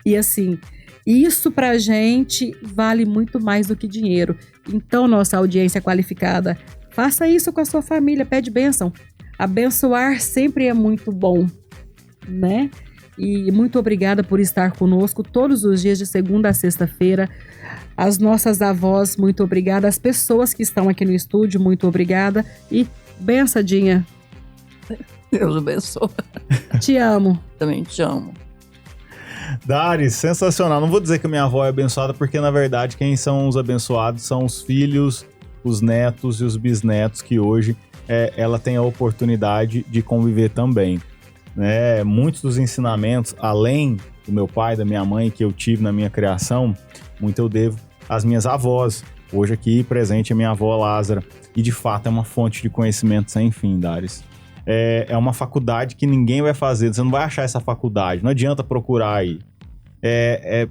S2: E assim, isso pra gente vale muito mais do que dinheiro. Então, nossa audiência qualificada, faça isso com a sua família, pede bênção. Abençoar sempre é muito bom, né? E muito obrigada por estar conosco todos os dias de segunda a sexta-feira. As nossas avós, muito obrigada. As pessoas que estão aqui no estúdio, muito obrigada. E bençadinha.
S4: Deus abençoe.
S2: Te amo.
S4: Também te amo.
S1: Dari, sensacional. Não vou dizer que a minha avó é abençoada, porque na verdade quem são os abençoados são os filhos, os netos e os bisnetos que hoje ela tem a oportunidade de conviver também. Né? Muitos dos ensinamentos, além do meu pai, da minha mãe, que eu tive na minha criação, muito eu devo às minhas avós. Hoje aqui presente a minha avó Lázara. E de fato é uma fonte de conhecimento sem fim, Daris. É uma faculdade que ninguém vai fazer, você não vai achar essa faculdade, não adianta procurar aí.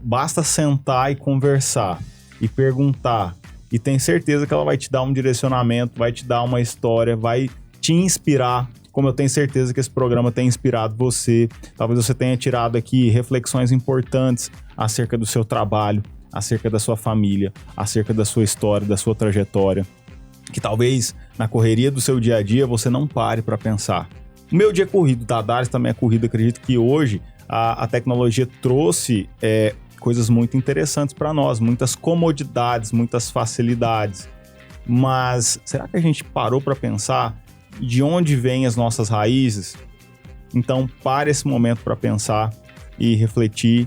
S1: Basta sentar e conversar e perguntar, e tem certeza que ela vai te dar um direcionamento, vai te dar uma história, vai te inspirar, como eu tenho certeza que esse programa tem inspirado você. Talvez você tenha tirado aqui reflexões importantes acerca do seu trabalho, acerca da sua família, acerca da sua história, da sua trajetória, que talvez na correria do seu dia a dia você não pare para pensar. O meu dia é corrido, da Daris também é corrido. Acredito que hoje a tecnologia trouxe coisas muito interessantes para nós, muitas comodidades, muitas facilidades. Mas será que a gente parou para pensar de onde vêm as nossas raízes? Então pare esse momento para pensar e refletir.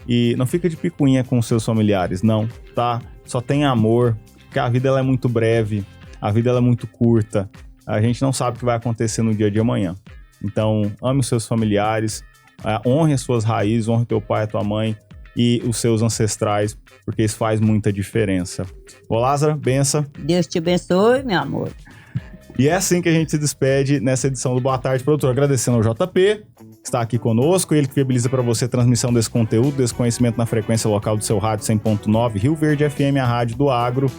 S1: E não fica de picuinha com os seus familiares, não, tá? Só tenha amor, porque a vida ela é muito breve. A vida ela é muito curta, a gente não sabe o que vai acontecer no dia de amanhã. Então, ame os seus familiares, honre as suas raízes, honre teu pai, a tua mãe e os seus ancestrais, porque isso faz muita diferença. Ô Lázara, benção.
S3: Deus te abençoe, meu amor.
S1: E é assim que a gente se despede nessa edição do Boa Tarde, Produtor. Agradecendo ao JP, que está aqui conosco, ele que viabiliza para você a transmissão desse conteúdo, desse conhecimento na frequência local do seu rádio 100.9, Rio Verde FM, a rádio do agro.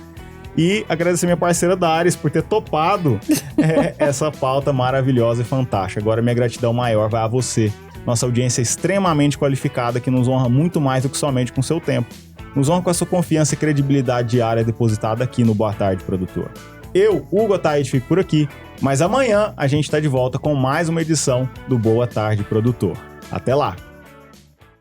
S1: E agradecer minha parceira Daris por ter topado essa pauta maravilhosa e fantástica. Agora minha gratidão maior vai a você, nossa audiência extremamente qualificada, que nos honra muito mais do que somente com seu tempo. Nos honra com a sua confiança e credibilidade diária depositada aqui no Boa Tarde, Produtor. Eu, Hugo Ataíde, fico por aqui, mas amanhã a gente está de volta com mais uma edição do Boa Tarde, Produtor. Até lá!